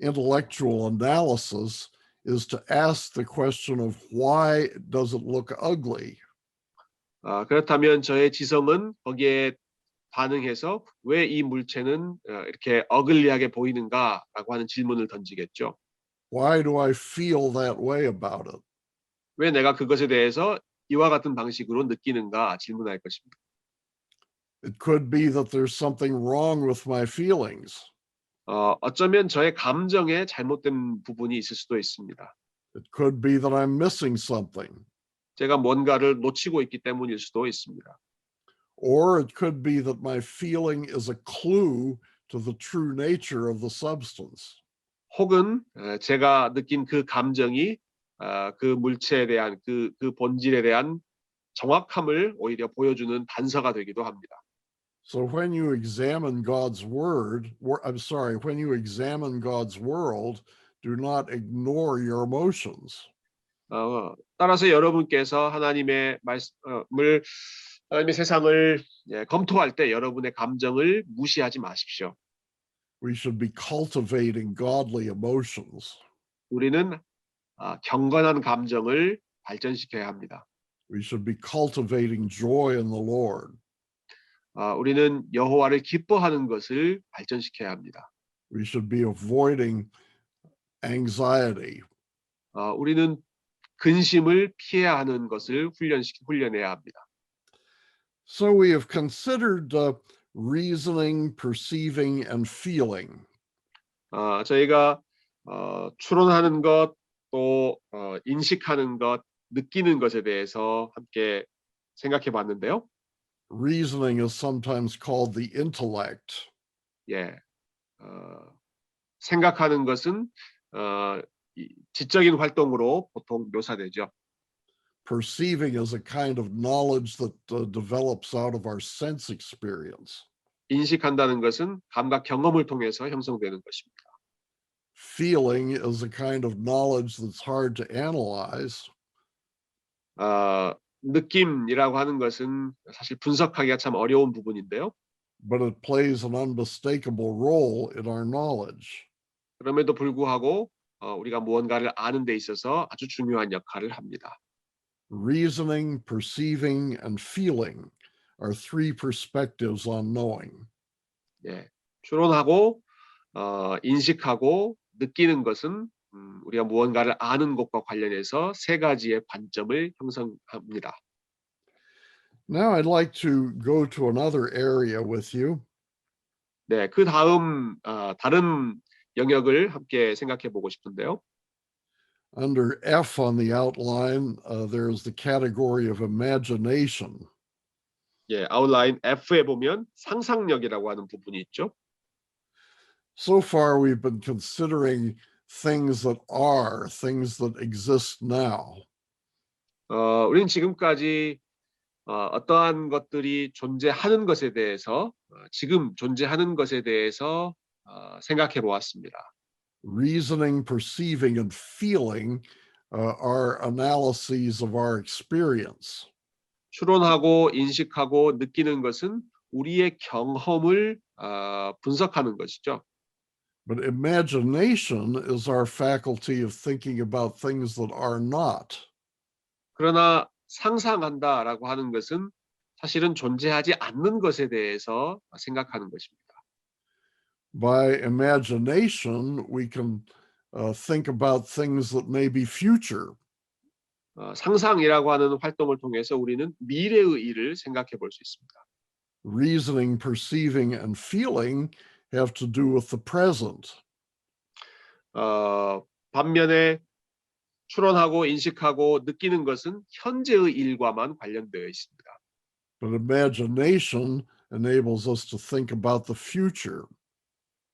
intellectual analysis is to ask the question of why does it look ugly? 그렇다면 저의 지성은 거기에 반응해서 왜 이 물체는 이렇게 어글리하게 보이는가라고 하는 질문을 던지겠죠. Why do I feel that way about it? 왜 내가 그것에 대해서 이와 같은 방식으로 느끼는가 질문할 것입니다. It could be that there's something wrong with my feelings. 어쩌면 저의 감정에 잘못된 부분이 있을 수도 있습니다. It could be that I'm missing something. 제가 뭔가를 놓치고 있기 때문일 수도 있습니다. Or it could be that my feeling is a clue to the true nature of the substance. 혹은 제가 느낀 그 감정이 그 물체에 대한 그 본질에 대한 정확함을 오히려 보여주는 단서가 되기도 합니다. So when you examine God's when you examine God's world, do not ignore your emotions. 따라서 여러분께서 하나님의 말씀을 하나님의 세상을 검토할 때 여러분의 감정을 무시하지 마십시오. We should be cultivating godly emotions. 우리는 경건한 감정을 발전시켜야 합니다. We should be cultivating joy in the Lord. 우리는 여호와를 기뻐하는 것을 발전시켜야 합니다. We should be avoiding anxiety. 우리는 근심을 피해야 하는 것을 훈련해야 합니다. So we have considered reasoning, perceiving, and feeling. 저희가 추론하는 것, 또 인식하는 것, 느끼는 것에 대해서 함께 생각해 봤는데요. Reasoning is sometimes called the intellect. 예, 생각하는 것은 지적인 활동으로 보통 묘사되죠. Perceiving is a kind of knowledge that develops out of our sense experience. 인식한다는 것은 감각 경험을 통해서 형성되는 것입니다. Feeling is a kind of knowledge that's hard to analyze. 느낌이라고 하는 것은 사실 분석하기가 참 어려운 부분인데요. But it plays an unmistakable role in our knowledge. 그럼에도 불구하고 우리가 무언가를 아는 데 있어서 아주 중요한 역할을 합니다. Reasoning, perceiving, and feeling are three perspectives on knowing. 예, 추론하고 인식하고 느끼는 것은 우리가 무언가를 아는 것과 관련해서 세 가지의 관점을 형성합니다. Now I'd like to go to another area with you. 네, 그 다음 다른 영역을 함께 생각해 보고 싶은데요. Under F on the outline, there's the category of imagination. 예, 아웃라인 F에 보면 상상력이라고 하는 부분이 있죠. So far, we've been considering things that are, things that exist now. 우리는 지금까지 어떠한 것들이 존재하는 것에 대해서 지금 존재하는 것에 대해서 생각해 보았습니다. Reasoning, perceiving, and feeling are analyses of our experience. 추론하고 인식하고 느끼는 것은 우리의 경험을 분석하는 것이죠. But imagination is our faculty of thinking about things that are not. 그러나 상상한다라고 하는 것은 사실은 존재하지 않는 것에 대해서 생각하는 것입니다. By imagination, we can think about things that may be future. 상상이라고 하는 활동을 통해서 우리는 미래의 일을 생각해 볼 수 있습니다. Reasoning, perceiving, and feeling have to do with the present. 반면에 추론하고 인식하고 느끼는 것은 현재의 일과만 관련되어 있습니다. But imagination enables us to think about the future.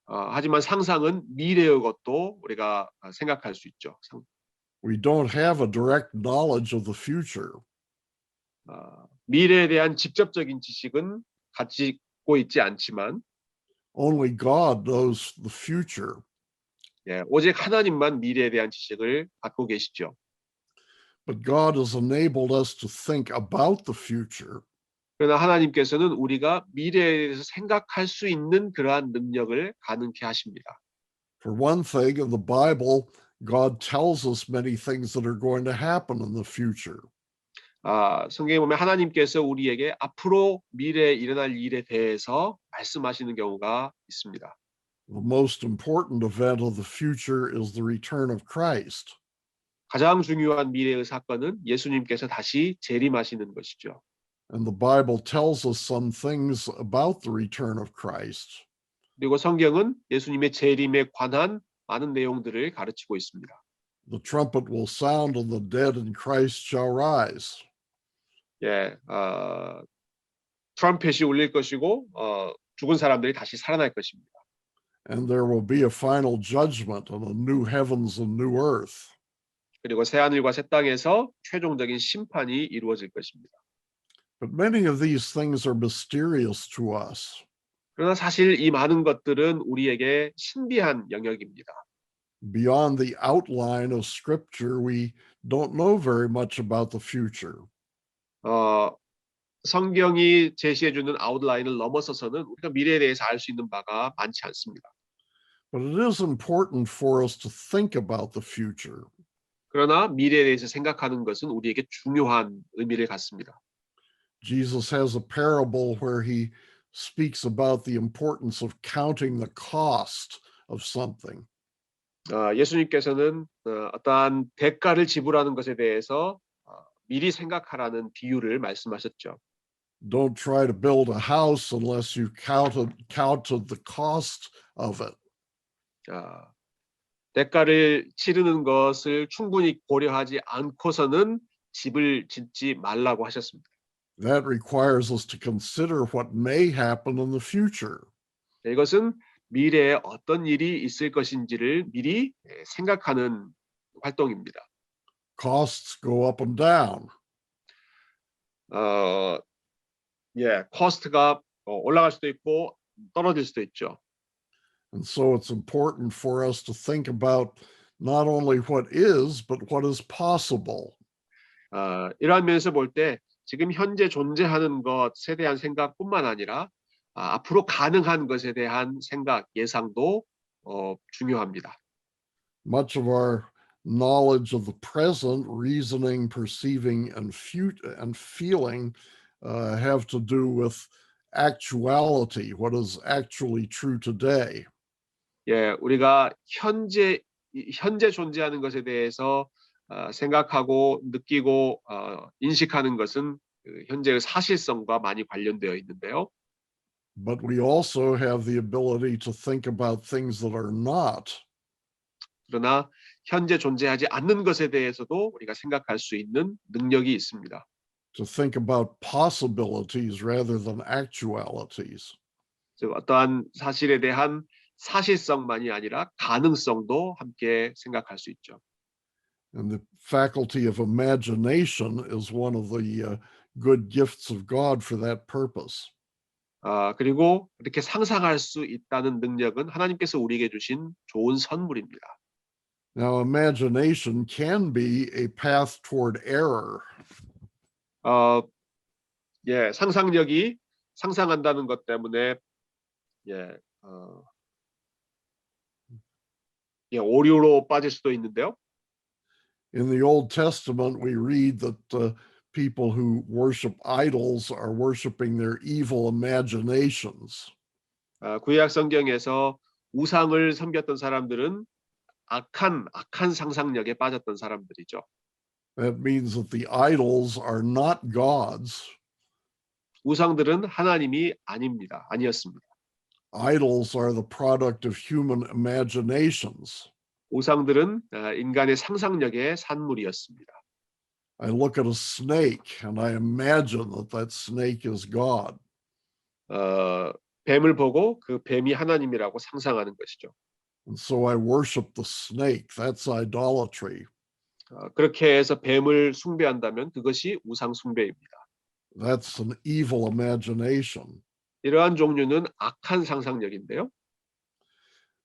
하지만 상상은 미래의 것도 우리가 생각할 수 있죠. We don't have a direct knowledge of the future. 미래에 대한 직접적인 지식은 가지고 있지 않지만 Only God knows the future. 예, 오직 하나님만 미래에 대한 지식을 갖고 계시죠. But God has enabled us to think about the future. 그러나 하나님께서는 우리가 미래에 대해서 생각할 수 있는 그러한 능력을 가능케 하십니다. For one thing, in the Bible, God tells us many things that are going to happen in the future. 성경에 보면 하나님께서 우리에게 앞으로 미래에 일어날 일에 대해서 말씀하시는 경우가 있습니다. The most important event of the future is the return of Christ. 가장 중요한 미래의 사건은 예수님께서 다시 재림하시는 것이죠. And the Bible tells us some things about the return of Christ. 그리고 성경은 예수님의 재림에 관한 많은 내용들을 가르치고 있습니다. The trumpet will sound and the dead in Christ shall rise. 예, 트럼펫이 울릴 것이고 죽은 사람들이 다시 살아날 것입니다. And there will be a final judgment on a new heavens and new earth. 그리고 새 하늘과 새 땅에서 최종적인 심판이 이루어질 것입니다. But many of these things are mysterious to us. 그러나 사실 이 많은 것들은 우리에게 신비한 영역입니다. Beyond the outline of Scripture, we don't know very much about the future. 성경이 제시해주는 아웃라인을 넘어서서는 우리가 미래에 대해서 알 수 있는 바가 많지 않습니다. But it is important for us to think about the future. 그러나 미래에 대해서 생각하는 것은 우리에게 중요한 의미를 갖습니다. Jesus has a parable where he speaks about the importance of counting the cost of something. 예수님께서는 어떠한 대가를 지불하는 것에 대해서 미리 생각하라는 비유를 말씀하셨죠. Don't try to build a house unless you counted the cost of it. 대가를 치르는 것을 충분히 고려하지 않고서는 집을 짓지 말라고 하셨습니다. That requires us to consider what may happen in the future. 이것은 미래에 어떤 일이 있을 것인지를 미리 생각하는 활동입니다. Costs go up and down. 코스트가 올라갈 수도 있고 떨어질 수도 있죠. And so it's important for us to think about not only what is, but what is possible. 이러한 면에서 볼 때 지금 현재 존재하는 것에 대한 생각뿐만 아니라 앞으로 가능한 것에 대한 생각, 예상도 중요합니다. Much of our knowledge of the present, reasoning, perceiving, and feeling have to do with actuality, what is actually true today. 예, 우리가 현재 존재하는 것에 대해서 생각하고 느끼고 인식하는 것은 그 현재의 사실성과 많이 관련되어 있는데요. But we also have the ability to think about things that are not. 그러나 현재 존재하지 않는 것에 대해서도 우리가 생각할 수 있는 능력이 있습니다. To think about possibilities rather than actualities. 즉 어떠한 사실에 대한 사실성만이 아니라 가능성도 함께 생각할 수 있죠. And the faculty of imagination is one of the good gifts of God for that purpose. 그리고 이렇게 상상할 수 있다는 능력은 하나님께서 우리에게 주신 좋은 선물입니다. Now, imagination can be a path toward error. 예, 상상력이 상상한다는 것 때문에 예, 오류로 빠질 수도 있는데요. In the Old Testament, we read that people who worship idols are worshiping their evil imaginations. 구약 성경에서 우상을 섬겼던 사람들은 악한 상상력에 빠졌던 사람들이죠. That means that the idols are not gods. 우상들은 하나님이 아니었습니다. Idols are the product of human imaginations. 우상들은 인간의 상상력의 산물이었습니다. I look at a snake and I imagine that that snake is God. 뱀을 보고 그 뱀이 하나님이라고 상상하는 것이죠. And so I worship the snake. That's idolatry. 그렇게 해서 뱀을 숭배한다면 그것이 우상 숭배입니다. That's an evil imagination. 이러한 종류는 악한 상상력인데요.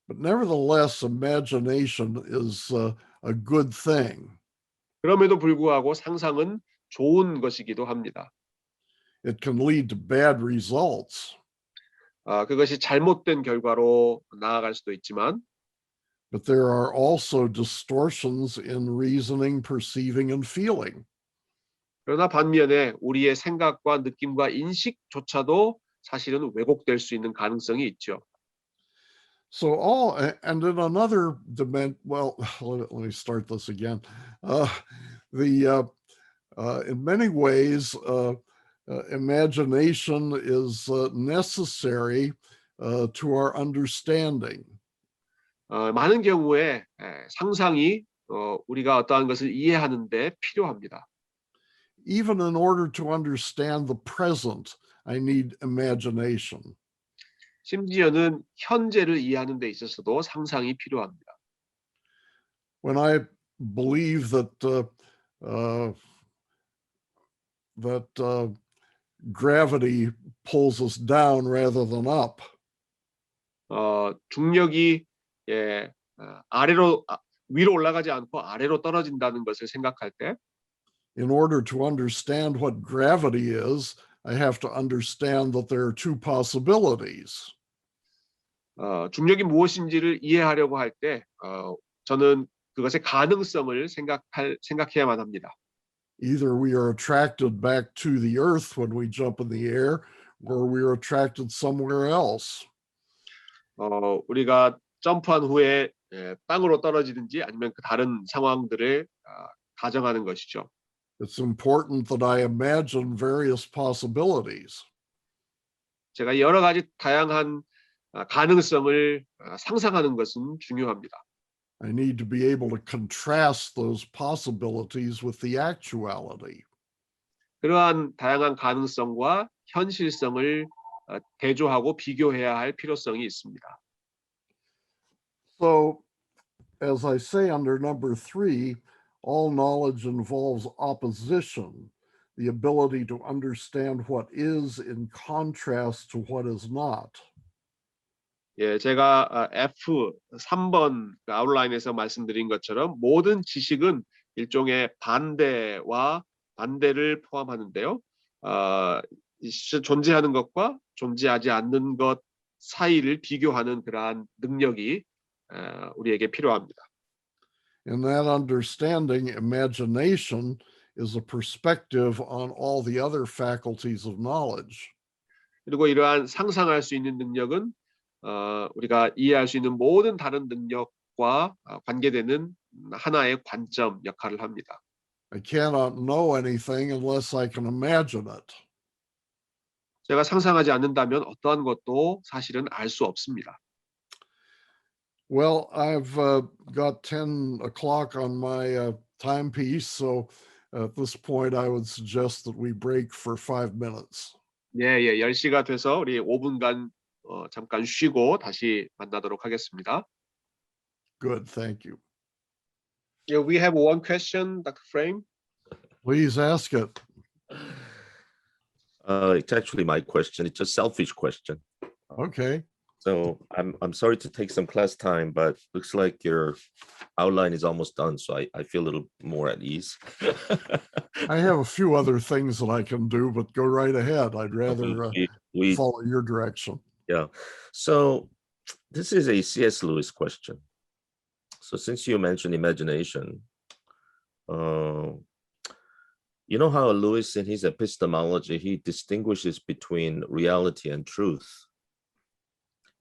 But nevertheless, imagination is a good thing. 그럼에도 불구하고 상상은 좋은 것이기도 합니다. It can lead to bad results. 그것이 잘못된 결과로 나아갈 수도 있지만 But there are also distortions in reasoning, perceiving, and feeling. 그러나 반면에 우리의 생각과 느낌과 인식조차도 사실은 왜곡될 수 있는 가능성이 있죠. So and in another dimension, well, let me start this again. In many ways, imagination is necessary to our understanding. 많은 경우에 상상이 우리가 어떠한 것을 이해하는 데 필요합니다. Even in order to understand the present, I need imagination. 심지어는 현재를 이해하는 데 있어서도 상상이 필요합니다. When I believe that gravity pulls us down rather than up, 중력이 위로 올라가지 않고 아래로 떨어진다는 것을 생각할 때 in order to understand what gravity is, I have to understand that there are two possibilities. 중력이 무엇인지를 이해하려고 할 때 저는 그것의 가능성을 생각해야만 합니다. Either we are attracted back to the earth when we jump in the air, or we are attracted somewhere else. 우리가 점프한 후에 땅으로 떨어지든지 아니면 그 다른 상황들을 가정하는 것이죠. It's important that I imagine various possibilities. 제가 여러 가지 다양한 가능성을 상상하는 것은 중요합니다. I need to be able to contrast those possibilities with the actuality. 그러한 다양한 가능성과 현실성을 대조하고 비교해야 할 필요성이 있습니다. So, as I say under number 3, all knowledge involves opposition, the ability to understand what is in contrast to what is not. 예, 제가 F3번 아웃라인에서 말씀드린 것처럼 모든 지식은 일종의 반대와 반대를 포함하는데요. 존재하는 것과 존재하지 않는 것 사이를 비교하는 그러한 능력이 우리에게 필요합니다. In that understanding, imagination is a perspective on all the other faculties of knowledge. 그리고 이러한 상상할 수 있는 능력은 우리가 이해할 수 있는 모든 다른 능력과 관계되는 하나의 관점 역할을 합니다. I cannot know anything unless I can imagine it. 제가 상상하지 않는다면 어떠한 것도 사실은 알 수 없습니다. Well, I've got 10 o'clock on my timepiece, so at this point, I would suggest that we break for 5 minutes. 예, 10시가 돼서 우리 5분간 잠깐 쉬고 다시 만나도록 하겠습니다. Good, thank you. Yeah, we have one question, Dr. Frame. Please ask it. It's actually my question. It's a selfish question. Okay. So I'm sorry to take some class time, but looks like your outline is almost done. So I feel a little more at ease. I have a few other things that I can do, but go right ahead. I'd rather We follow your direction. yeah. So this is a C.S. Lewis question. So since you mentioned imagination, you know how Lewis in his epistemology, he distinguishes between reality and truth.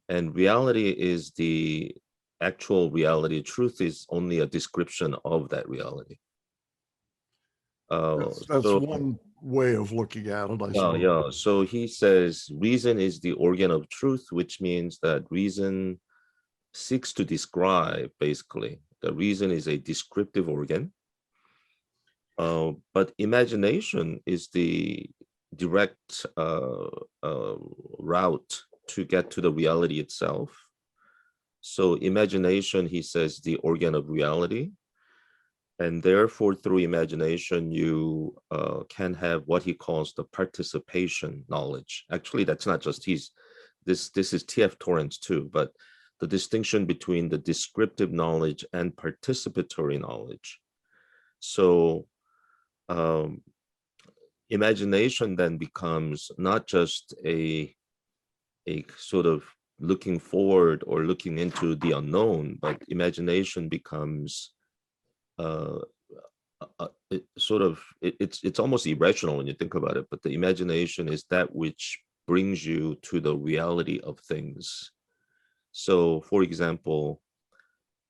And reality is the actual reality. Truth is only a description of that reality. That's So- one way of looking at it, I Yeah, suppose. yeah. So he says reason is the organ of truth, which means that reason seeks to describe, basically. The reason is a descriptive organ. But imagination is the direct route to get to the reality itself. So imagination, he says, the organ of reality. And therefore, through imagination, you can have what he calls the participation knowledge. Actually, that's not just this is T.F. Torrance too, but the distinction between the descriptive knowledge and participatory knowledge. So imagination then becomes not just a sort of looking forward or looking into the unknown, but imagination becomes it's almost irrational when you think about it, but the imagination is that which brings you to the reality of things. So for example,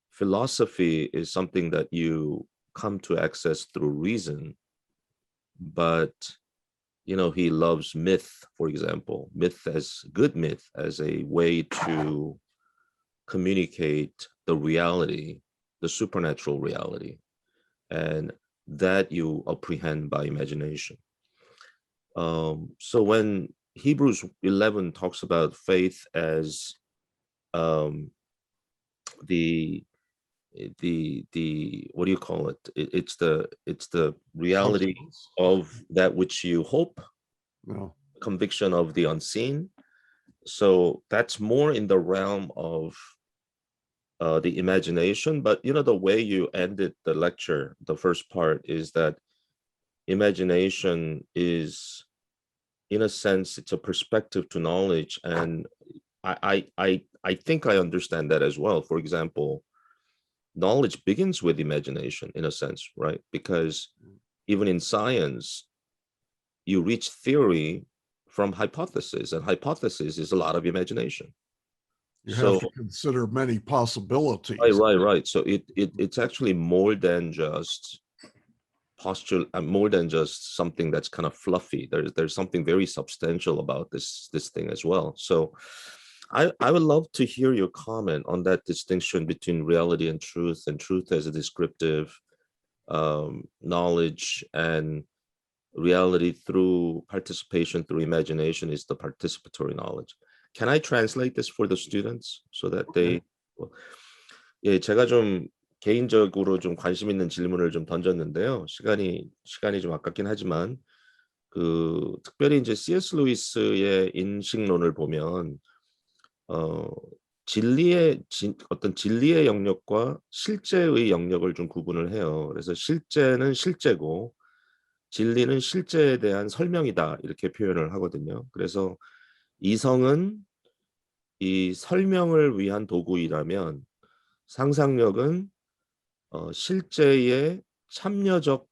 philosophy is something that you come to access through reason, but you know, he loves myth, for example, good myth as a way to communicate the reality, the supernatural reality, and that you apprehend by imagination. So when Hebrews 11 talks about faith as the what do you call it? It's the reality of that which you hope, No. conviction of the unseen. So that's more in the realm of the imagination. But you know, the way you ended the lecture, the first part, is that imagination is, in a sense, it's a perspective to knowledge, and I think I understand that as well. For example, knowledge begins with imagination, in a sense, right? Because even in science, you reach theory from hypothesis, and hypothesis is a lot of imagination. You have to consider many possibilities. Right. So it's actually more than just posture, more than just something that's kind of fluffy. There's something very substantial about this thing as well. So I would love to hear your comment on that distinction between reality and truth as a descriptive knowledge, and reality through participation through imagination is the participatory knowledge. Can I translate this for the students so that they? 예, 제가 좀 개인적으로 좀 관심 있는 질문을 좀 던졌는데요. 시간이 좀 아깝긴 하지만 특별히 이제 C.S. 루이스의 인식론을 보면 어떤 진리의 영역과 실제의 영역을 좀 구분을 해요. 그래서 실제는 실제고 진리는 실제에 대한 설명이다 이렇게 표현을 하거든요. 그래서 이성은 이 설명을 위한 도구이라면 상상력은 실제의 참여적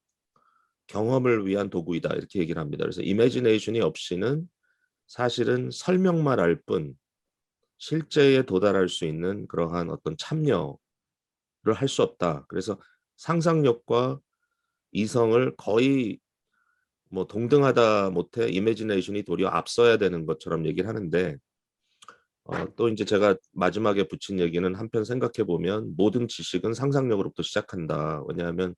경험을 위한 도구이다 이렇게 얘기를 합니다. 그래서 이미지네이션이 없이는 사실은 설명만 알 뿐 실제에 도달할 수 있는 그러한 어떤 참여를 할 수 없다. 그래서 상상력과 이성을 거의 뭐 동등하다 못해 이미지네이션이 도리어 앞서야 되는 것처럼 얘기를 하는데 또 이제 제가 마지막에 붙인 얘기는 한편 생각해 보면 모든 지식은 상상력으로부터 시작한다. 왜냐하면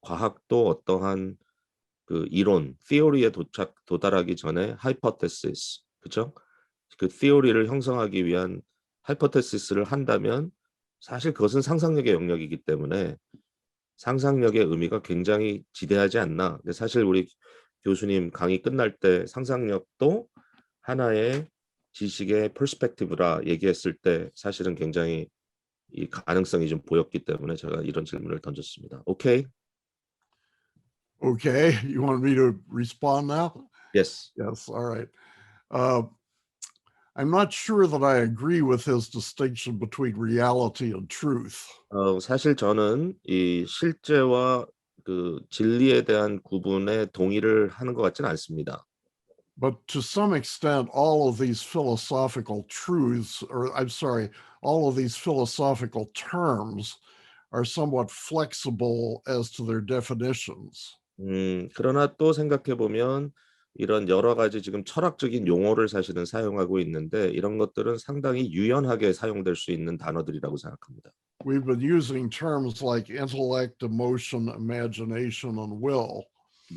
과학도 어떠한 그 이론, theory에 도달하기 전에 hypothesis, 그죠? 그 theory를 형성하기 위한 hypothesis를 한다면 사실 그것은 상상력의 영역이기 때문에 상상력의 의미가 굉장히 지대하지 않나. 근데 사실 우리 교수님 강의 끝날 때 상상력도 하나의 지식의 퍼스펙티브라 얘기했을 때 사실은 굉장히 이 가능성이 좀 보였기 때문에 제가 이런 질문을 던졌습니다. 오케이? Okay, you want me to respond now? Yes. Yes, all right. Uh, I'm not sure that I agree with his distinction between reality and truth. 사실 저는 이 실제와 그 진리에 대한 구분에 동의를 하는 것 같지는 않습니다. But to some extent, all of these philosophical truths, or I'm sorry, all of these philosophical terms are somewhat flexible as to their definitions. 그러나 또 생각해 보면 이런 여러 가지 지금 철학적인 용어를 사실은 사용하고 있는데 이런 것들은 상당히 유연하게 사용될 수 있는 단어들이라고 생각합니다. We've been using terms like intellect, emotion, imagination, and will.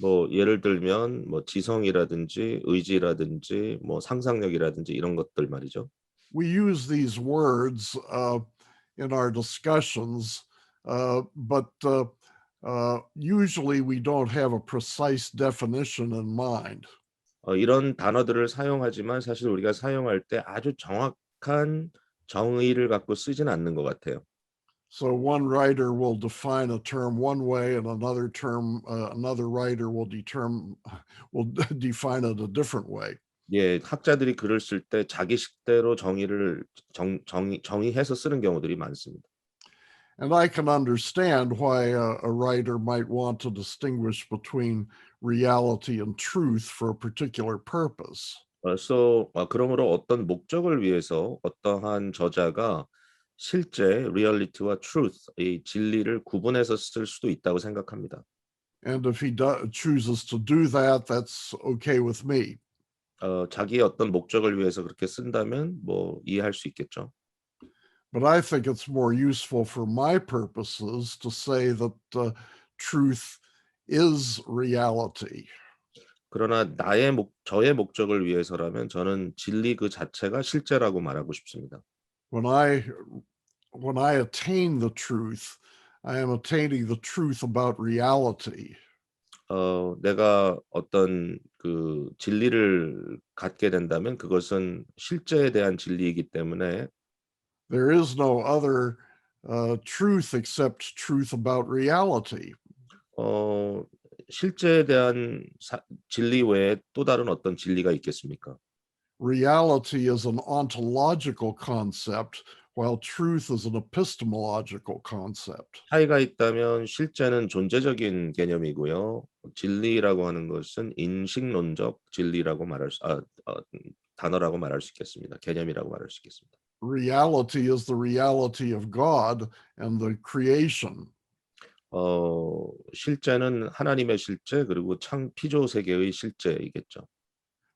뭐 예를 들면 뭐 지성이라든지 의지라든지 뭐 상상력이라든지 이런 것들 말이죠. We use these words in our discussions, but usually we don't have a precise definition in mind. 이런 단어들을 사용하지만 사실 우리가 사용할 때 아주 정확한 정의를 갖고 쓰진 않는 것 같아요. So one writer will define a term one way, and another writer will will define it a different way. 예, 학자들이 글을 쓸 때 자기 식대로 정의를 정의해서 쓰는 경우들이 많습니다. And I can understand why a writer might want to distinguish between reality and truth for a particular purpose. 그러므로 어떤 목적을 위해서 어떠한 저자가 실제 리얼리티와 truth, 이 진리를 구분해서 쓸 수도 있다고 생각합니다. And if he chooses to do that, that's okay with me. 자기의 어떤 목적을 위해서 그렇게 쓴다면 뭐 이해할 수 있겠죠. But I think it's more useful for my purposes to say that truth is reality. 그러나 저의 목적을 위해서라면 저는 진리 그 자체가 실제라고 말하고 싶습니다. When I attain the truth, I am attaining the truth about reality. 내가 어떤 그 진리를 갖게 된다면 그것은 실제에 대한 진리이기 때문에 There is no other truth except truth about reality. 어, 실제에 대한 진리 외에 또 다른 어떤 진리가 있겠습니까? Reality is an ontological concept, while truth is an epistemological concept. 차이가 있다면 실제는 존재적인 개념이고요. 진리라고 하는 것은 인식론적 진리라고 단어라고 말할 수 있겠습니다. 개념이라고 말할 수 있겠습니다. Reality is the reality of God and the creation. 실제는 하나님의 실제 그리고 피조 세계의 실제이겠죠.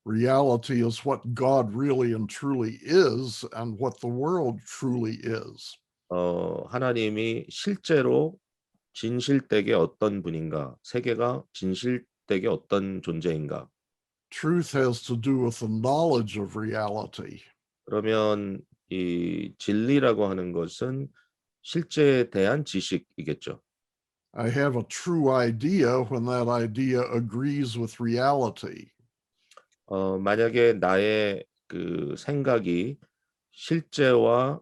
Reality is what God really and truly is and what the world truly is. 하나님이 실제로 진실되게 어떤 분인가, 세계가 진실되게 어떤 존재인가. Truth has to do with the knowledge of reality. 그러면 이 진리라고 하는 것은 실제에 대한 지식이겠죠. I have a true idea when that idea agrees with reality. 만약에 나의 그 생각이 실제와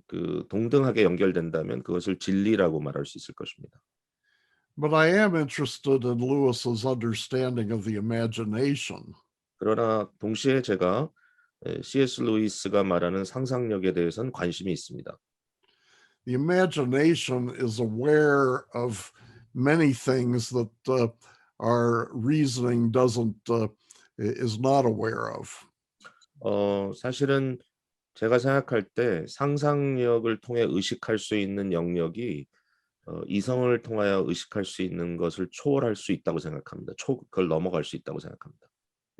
그 동등하게 연결된다면 그것을 진리라고 말할 수 있을 것입니다. But I am interested in Lewis's understanding of the imagination. 그러나 동시에 제가 C.S. 루이스가 말하는 상상력에 대해서는 관심이 있습니다. The imagination is aware of many things that our reasoning is not aware of. 사실은 제가 생각할 때 상상력을 통해 의식할 수 있는 영역이 이성을 통하여 의식할 수 있는 것을 초월할 수 있다고 생각합니다. 그걸 넘어갈 수 있다고 생각합니다.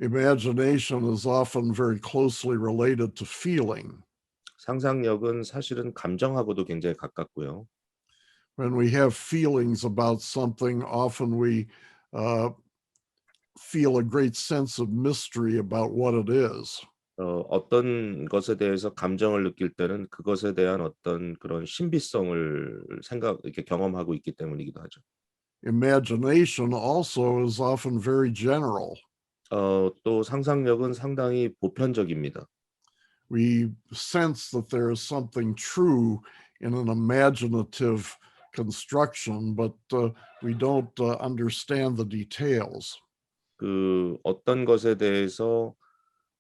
Imagination is often very closely related to feeling. 상상력은 사실은 감정하고도 굉장히 가깝고요. When we have feelings about something, often we feel a great sense of mystery about what it is. 어떤 것에 대해서 감정을 느낄 때는 그것에 대한 어떤 그런 신비성을 이렇게 경험하고 있기 때문이기도 하죠. Imagination also is often very general. 또 상상력은 상당히 보편적입니다. We sense that there is something true in an imaginative construction, but we don't understand the details. 그 어떤 것에 대해서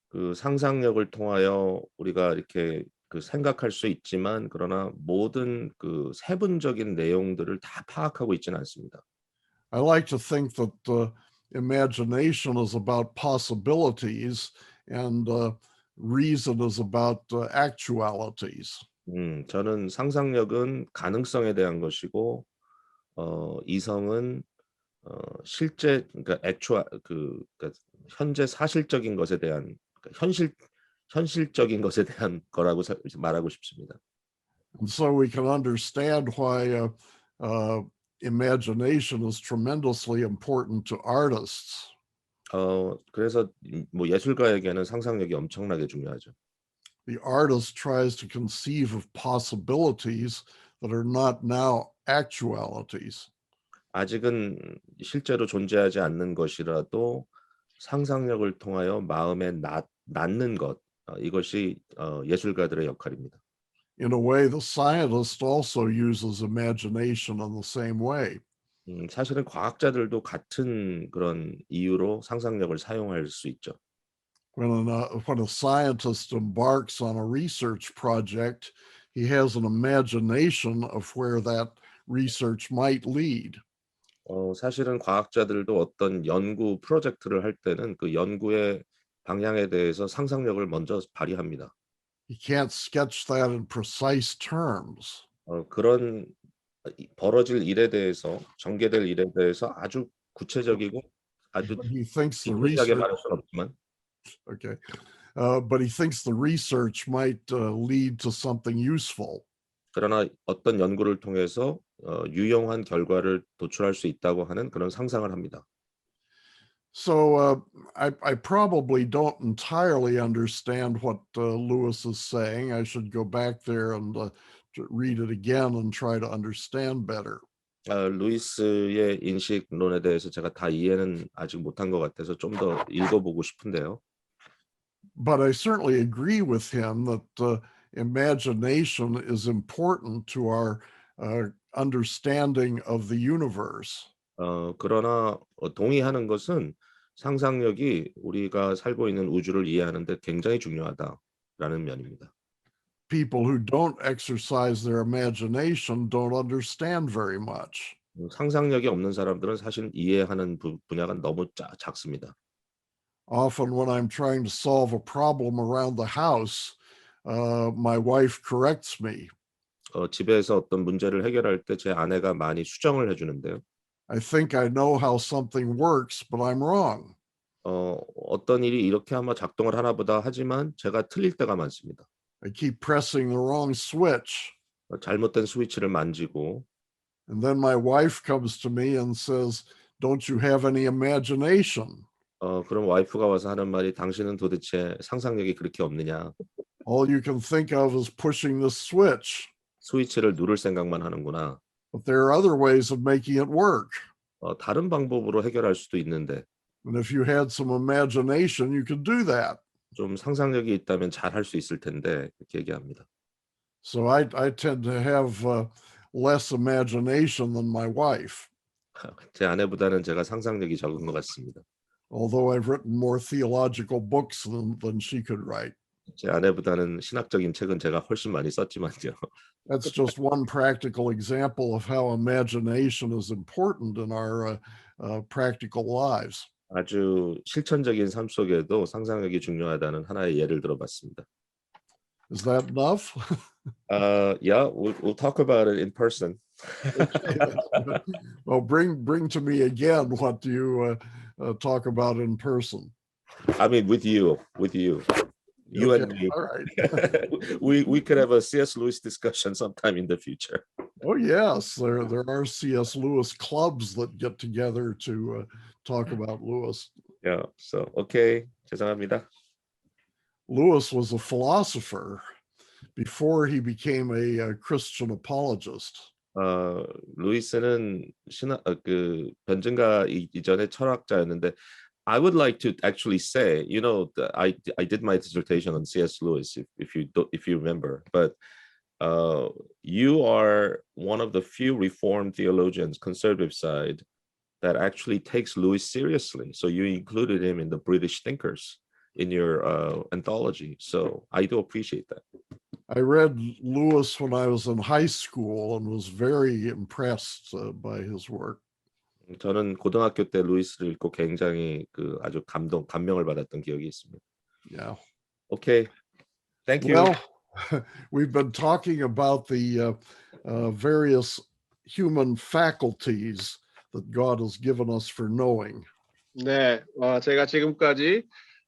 그 상상력을 통하여 우리가 이렇게 그 생각할 수 있지만 그러나 모든 그 세분적인 내용들을 다 파악하고 있지는 않습니다. I like to think that imagination is about possibilities and reason is about actualities. 저는 상상력은 가능성에 대한 것이고 이성은 실제 그러니까 그러니까 현재 사실적인 것에 대한 그러니까 현실적인 것에 대한 거라고 말하고 싶습니다. And so we can understand why imagination is tremendously important to artists. 그래서 뭐 예술가에게는 상상력이 엄청나게 중요하죠. The artist tries to conceive of possibilities that are not now actualities. 아직은 실제로 존재하지 않는 것이라도 상상력을 통하여 마음에 낳는 것, 이것이 예술가들의 역할입니다. In a way, the scientist also uses imagination in the same way. 사실은 과학자들도 같은 그런 이유로 상상력을 사용할 수 있죠. When a scientist embarks on a research project, he has an imagination of where that research might lead. 사실은 과학자들도 어떤 연구 프로젝트를 할 때는 그 연구의 방향에 대해서 상상력을 먼저 발휘합니다. He can't sketch that in precise terms. 그런 벌어질 일에 대해서 전개될 일에 대해서 아주 구체적이고 아주 But he thinks the 디테일하게 research, 말할 수는 없지만 okay, but he thinks the research might lead to something useful. 그러나 어떤 연구를 통해서 유용한 결과를 도출할 수 있다고 하는 그런 상상을 합니다. So I probably don't entirely understand what Lewis is saying. I should go back there and read it again and try to understand better. 루이스의 인식론에 대해서 제가 다 이해는 아직 못한 것 같아서 좀 더 읽어보고 싶은데요. But I certainly agree with him that imagination is important to our understanding of the universe. 그러나 동의하는 것은 상상력이 우리가 살고 있는 우주를 이해하는 데 굉장히 중요하다라는 면입니다. People who don't exercise their imagination don't understand very much. 상상력이 없는 사람들은 사실 이해하는 분야가 너무 작습니다. Often when I'm trying to solve a problem around the house, my wife corrects me. 집에서 어떤 문제를 해결할 때 제 아내가 많이 수정을 해주는데요. I think I know how something works, but I'm wrong. 어떤 일이 이렇게 아마 작동을 하나 보다 하지만 제가 틀릴 때가 많습니다. I keep pressing the wrong switch. 잘못된 스위치를 만지고 And then my wife comes to me and says, "Don't you have any imagination?" 그럼 와이프가 와서 하는 말이 당신은 도대체 상상력이 그렇게 없느냐. All you can think of is pushing the switch. 스위치를 누를 생각만 하는구나. But there are other ways of making it work. 다른 방법으로 해결할 수도 있는데 And if you had some imagination, you could do that. 좀 상상력이 있다면 잘 할 수 있을 텐데 그렇게 얘기합니다. So I tend to have less imagination than my wife, 제 아내보다는 제가 상상력이 적은 것 같습니다. although I've written more theological books than she could write. 제 아내보다는 신학적인 책은 제가 훨씬 많이 썼지만요. That's just one practical example of how imagination is important in our practical lives. 아주 실천적인 삶 속에도 상상력이 중요하다는 하나의 예를 들어봤습니다. Is that enough? Yeah, we'll talk about it in person. Okay, that's good. Well, bring to me again what do you talk about in person? I mean, with you, you and Okay, me. all right. We could have a C.S. Lewis discussion sometime in the future. Oh yes, there are C.S. Lewis clubs that get together to talk about Lewis. Yeah. So okay. 죄송합니다. Lewis was a philosopher before he became a Christian apologist. 루이스는 그 변증가 이전에 철학자였는데 I would like to actually say, I did my dissertation on C.S. Lewis, if you remember, but you are one of the few Reformed theologians, conservative side, that actually takes Lewis seriously. So you included him in the British thinkers in your anthology. So I do appreciate that. I read Lewis when I was in high school and was very impressed by his work. 저는 고등학교 때 루이스를 읽고 굉장히 아주 감명을 받았던 기억이 있습니다. Yeah. Okay, thank you. Well, we've been talking about the various human faculties that God has given us for knowing. 네, 제가 지금까지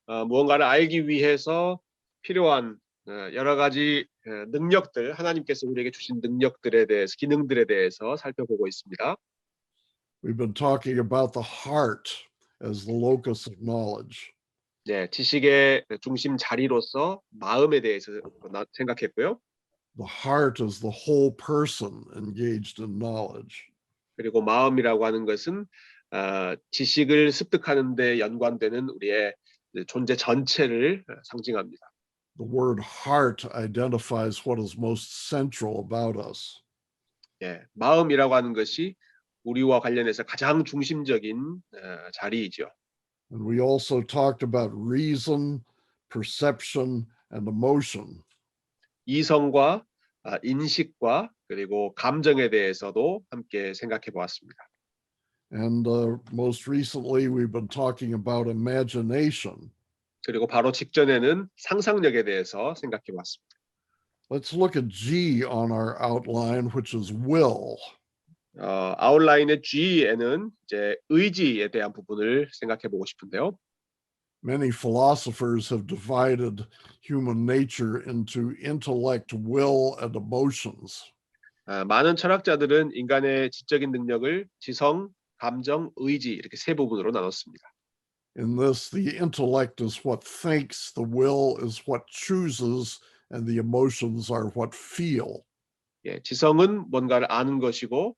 무언가를 알기 위해서 필요한 여러 가지 능력들, 하나님께서 우리에게 주신 능력들에 대해서, 기능들에 대해서 살펴보고 있습니다. We've been talking about the heart as the locus of knowledge. 네, 지식의 중심 자리로서 마음에 대해서 생각했고요. The heart is the whole person engaged in knowledge. 그리고 마음이라고 하는 것은 지식을 습득하는 데 연관되는 우리의 존재 전체를 상징합니다. The word heart identifies what is most central about us. 예, 마음이라고 하는 것이 우리와 관련해서 가장 중심적인 자리이죠. And we also talked about reason, perception, and emotion. 이성과 인식과 그리고 감정에 대해서도 함께 생각해 보았습니다. And most recently, we've been talking about imagination. 그리고 바로 직전에는 상상력에 대해서 생각해 보았습니다. Let's look at G on our outline, which is will. 아웃라인의 G에는 이제 의지에 대한 부분을 생각해 보고 싶은데요. Many philosophers have divided human nature into intellect, will, and emotions. 많은 철학자들은 인간의 지적인 능력을 지성, 감정, 의지 이렇게 세 부분으로 나눴습니다. In this, the intellect is what thinks, the will is what chooses, and the emotions are what feel. 예, 지성은 뭔가를 아는 것이고,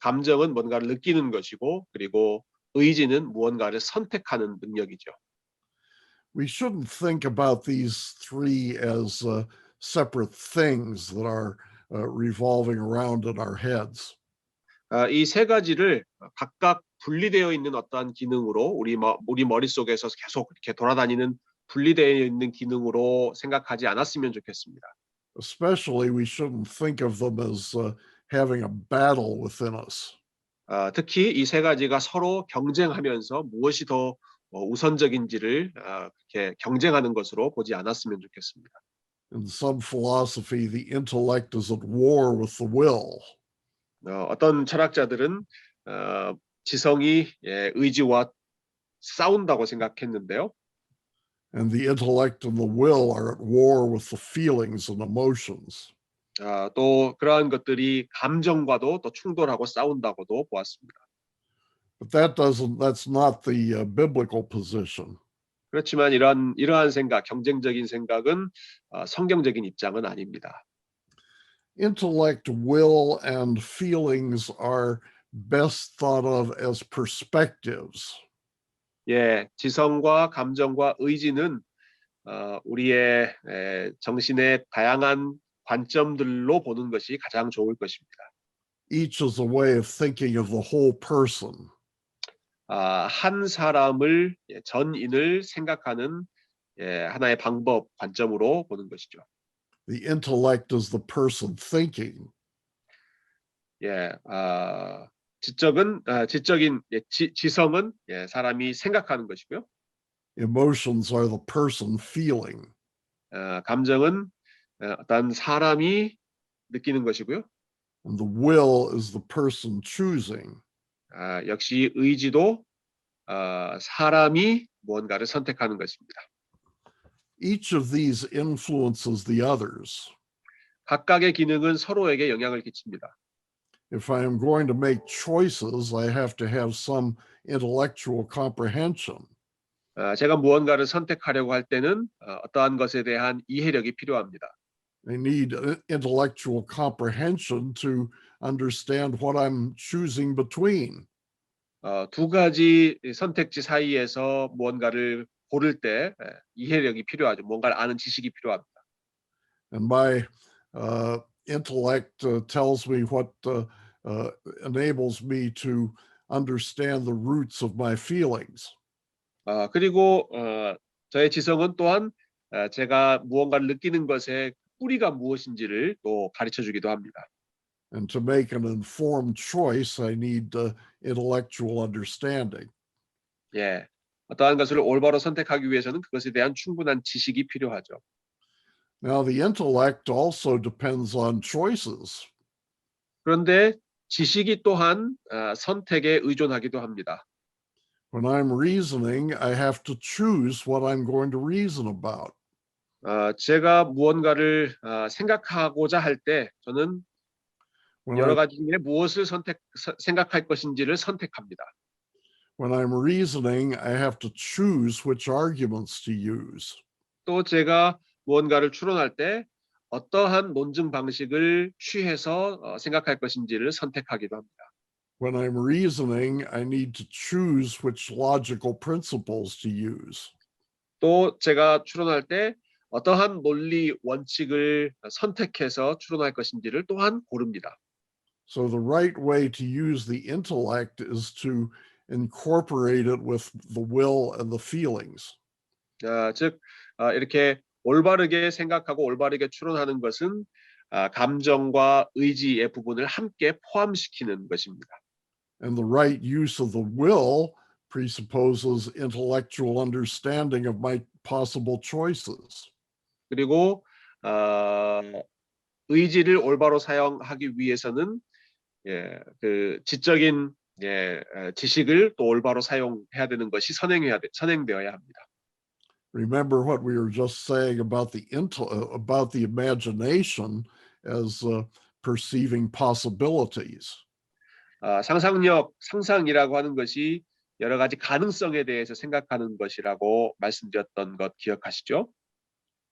감정은 뭔가를 느끼는 것이고, 그리고 의지는 무언가를 선택하는 능력이죠. We shouldn't think about these three as separate things that are revolving around in our heads. 이 세 가지를 각각 분리되어 있는 어떠한 기능으로 우리 머릿속에서 계속 이렇게 돌아다니는 분리되어 있는 기능으로 생각하지 않았으면 좋겠습니다. Especially, we shouldn't think of them as having a battle within us. 특히 이 세 가지가 서로 경쟁하면서 무엇이 더 우선적인지를 이렇게 경쟁하는 것으로 보지 않았으면 좋겠습니다. In some philosophy, the intellect is at war with the will. 어떤 철학자들은 지성이 의지와 싸운다고 생각했는데요. And the intellect and the will are at war with the feelings and emotions. 또 그러한 것들이 감정과도 또 충돌하고 싸운다고도 보았습니다. But that's not the biblical position. 그렇지만 이러한 생각, 경쟁적인 생각은 성경적인 입장은 아닙니다. Intellect, will, and feelings are best thought of as perspectives. 예, 지성과 감정과 의지는 우리의 정신의 다양한 관점들로 보는 것이 가장 좋을 것입니다. Each is a way of thinking of the whole person. 한 사람을 전인을 생각하는 하나의 방법, 관점으로 보는 것이죠. The intellect is the person thinking. 지적인 사람이 생각하는 것이고요. Emotions are the person feeling. 감정은 어떤 사람이 느끼는 것이고요. And the will is the person choosing. 역시 의지도 사람이 무언가를 선택하는 것입니다. Each of these influences the others. 각각의 기능은 서로에게 영향을 끼칩니다. If I am going to make choices, I have to have some intellectual comprehension. 제가 무언가를 선택하려고 할 때는 어떠한 것에 대한 이해력이 필요합니다. I need intellectual comprehension to understand what I'm choosing between. 두 가지 선택지 사이에서 무언가를 고를 때 이해력이 필요하죠. 뭔가를 아는 지식이 필요합니다. And my intellect tells me what enables me to understand the roots of my feelings. 그리고 저의 지성은 또한 제가 무언가를 느끼는 것의 뿌리가 무엇인지를 또 가르쳐 주기도 합니다. And to make an informed choice, I need intellectual understanding. 어떠한 것을 올바로 선택하기 위해서는 그것에 대한 충분한 지식이 필요하죠. Now, the intellect also depends on choices. 그런데 지식이 또한 선택에 의존하기도 합니다. When I'm reasoning, I have to choose what I'm going to reason about. 제가 무언가를 생각하고자 할 때 저는 When 여러 I, 가지 중에 무엇을 생각할 것인지를 선택합니다. when I'm reasoning, I have to choose which arguments to use. 또 제가 무언가를 추론할 때 어떠한 논증 방식을 취해서 생각할 것인지를 선택하기도 합니다. When I'm reasoning, I need to choose which logical principles to use. 또 제가 추론할 때 어떠한 논리 원칙을 선택해서 추론할 것인지를 또한 고릅니다. So the right way to use the intellect is to incorporate it with the will and the feelings. 즉 이렇게 올바르게 생각하고 올바르게 추론하는 것은 감정과 의지의 부분을 함께 포함시키는 것입니다. And the right use of the will presupposes intellectual understanding of my possible choices. 그리고 의지를 올바로 사용하기 위해서는 그 지적인 지식을 또 올바로 사용해야 되는 것이 선행되어야 합니다. Remember what we were just saying about the imagination as perceiving possibilities. 상상이라고 하는 것이 여러 가지 가능성에 대해서 생각하는 것이라고 말씀드렸던 것 기억하시죠?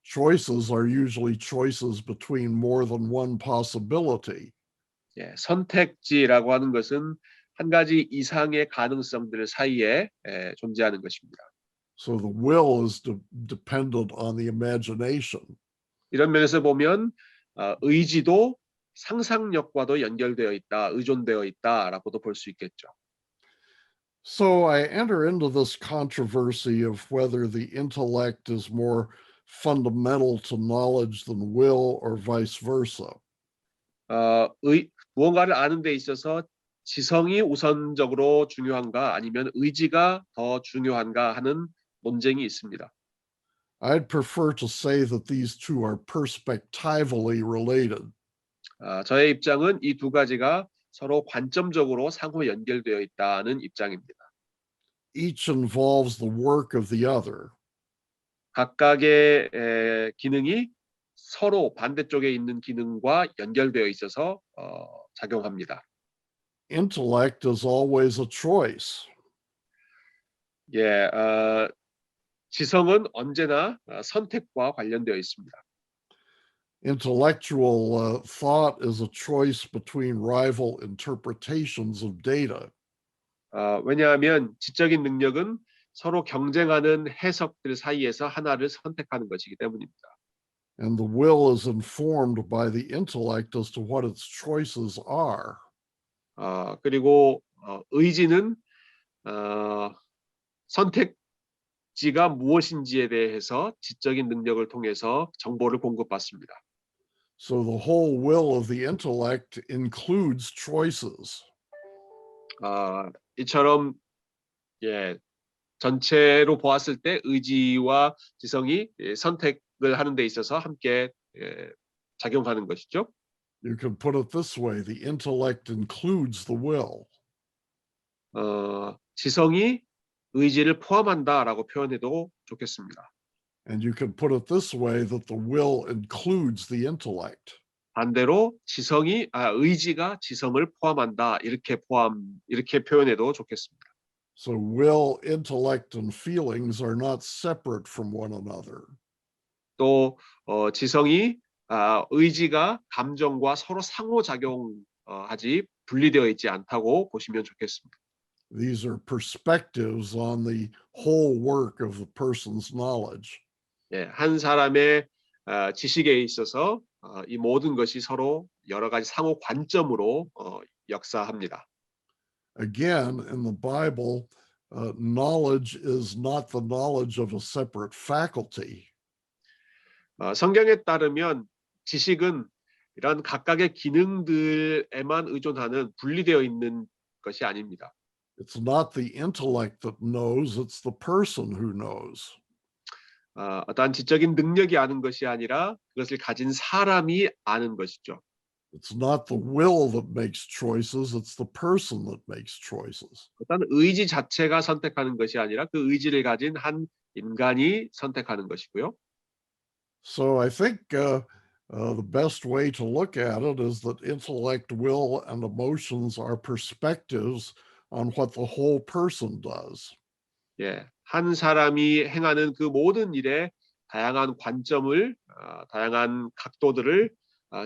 Choices are usually choices between more than one possibility. 선택지라고 하는 것은 한 가지 이상의 가능성들 사이에 존재하는 것입니다. So the will is dependent on the imagination. 이런 면에서 보면 의지도 상상력과도 연결되어 있다, 의존되어 있다라고도 볼 수 있겠죠. So I enter into this controversy of whether the intellect is more fundamental to knowledge than will or vice versa. 무언가를 아는 데 있어서 지성이 우선적으로 중요한가 아니면 의지가 더 중요한가 하는 논쟁이 있습니다. I'd prefer to say that these two are perspectively related. 저의 입장은 이 두 가지가 서로 관점적으로 상호 연결되어 있다는 입장입니다. Each involves the work of the other. 각각의 기능이 서로 반대쪽에 있는 기능과 연결되어 있어서 작용합니다. Intellect is always a choice. 지성은 언제나 선택과 관련되어 있습니다. Intellectual thought is a choice between rival interpretations of data. 왜냐하면 지적인 능력은 서로 경쟁하는 해석들 사이에서 하나를 선택하는 것이기 때문입니다. And the will is informed by the intellect as to what its choices are. 그리고 의지는 어, 선택지가 무엇인지에 대해서 지적인 능력을 통해서 정보를 공급받습니다. So the whole will of the intellect includes choices. 이처럼 예, 전체로 보았을 때 의지와 지성이 선택을 하는 데 있어서 함께 작용하는 것이죠. You can put it this way, the intellect includes the will. 지성이 의지를 포함한다라고 표현해도 좋겠습니다. And you can put it this way, that the will includes the intellect. 반대로 의지가 지성을 포함한다 이렇게 표현해도 좋겠습니다. So will, intellect, and feelings are not separate from one another. 또 지성이 의지가 감정과 서로 상호작용하지 분리되어 있지 않다고 보시면 좋겠습니다. These are perspectives on the whole work of the person's knowledge. 예, 한 사람의 지식에 있어서 이 모든 것이 서로 여러 가지 상호 관점으로 역사합니다. Again, in the Bible, knowledge is not the knowledge of a separate faculty. 성경에 따르면 지식은 이런 각각의 기능들에만 의존하는 분리되어 있는 것이 아닙니다. It's not the intellect that knows, it's the person who knows. 어떠한 지적인 능력이 아는 것이 아니라 그것을 가진 사람이 아는 것이죠. It's not the will that makes choices, it's the person that makes choices. 어떤 의지 자체가 선택하는 것이 아니라 그 의지를 가진 한 인간이 선택하는 것이고요. So I think the best way to look at it is that intellect, will, and emotions are perspectives on what the whole person does. 예, 한 사람이 행하는 그 모든 일에 다양한 관점을, 다양한 각도들을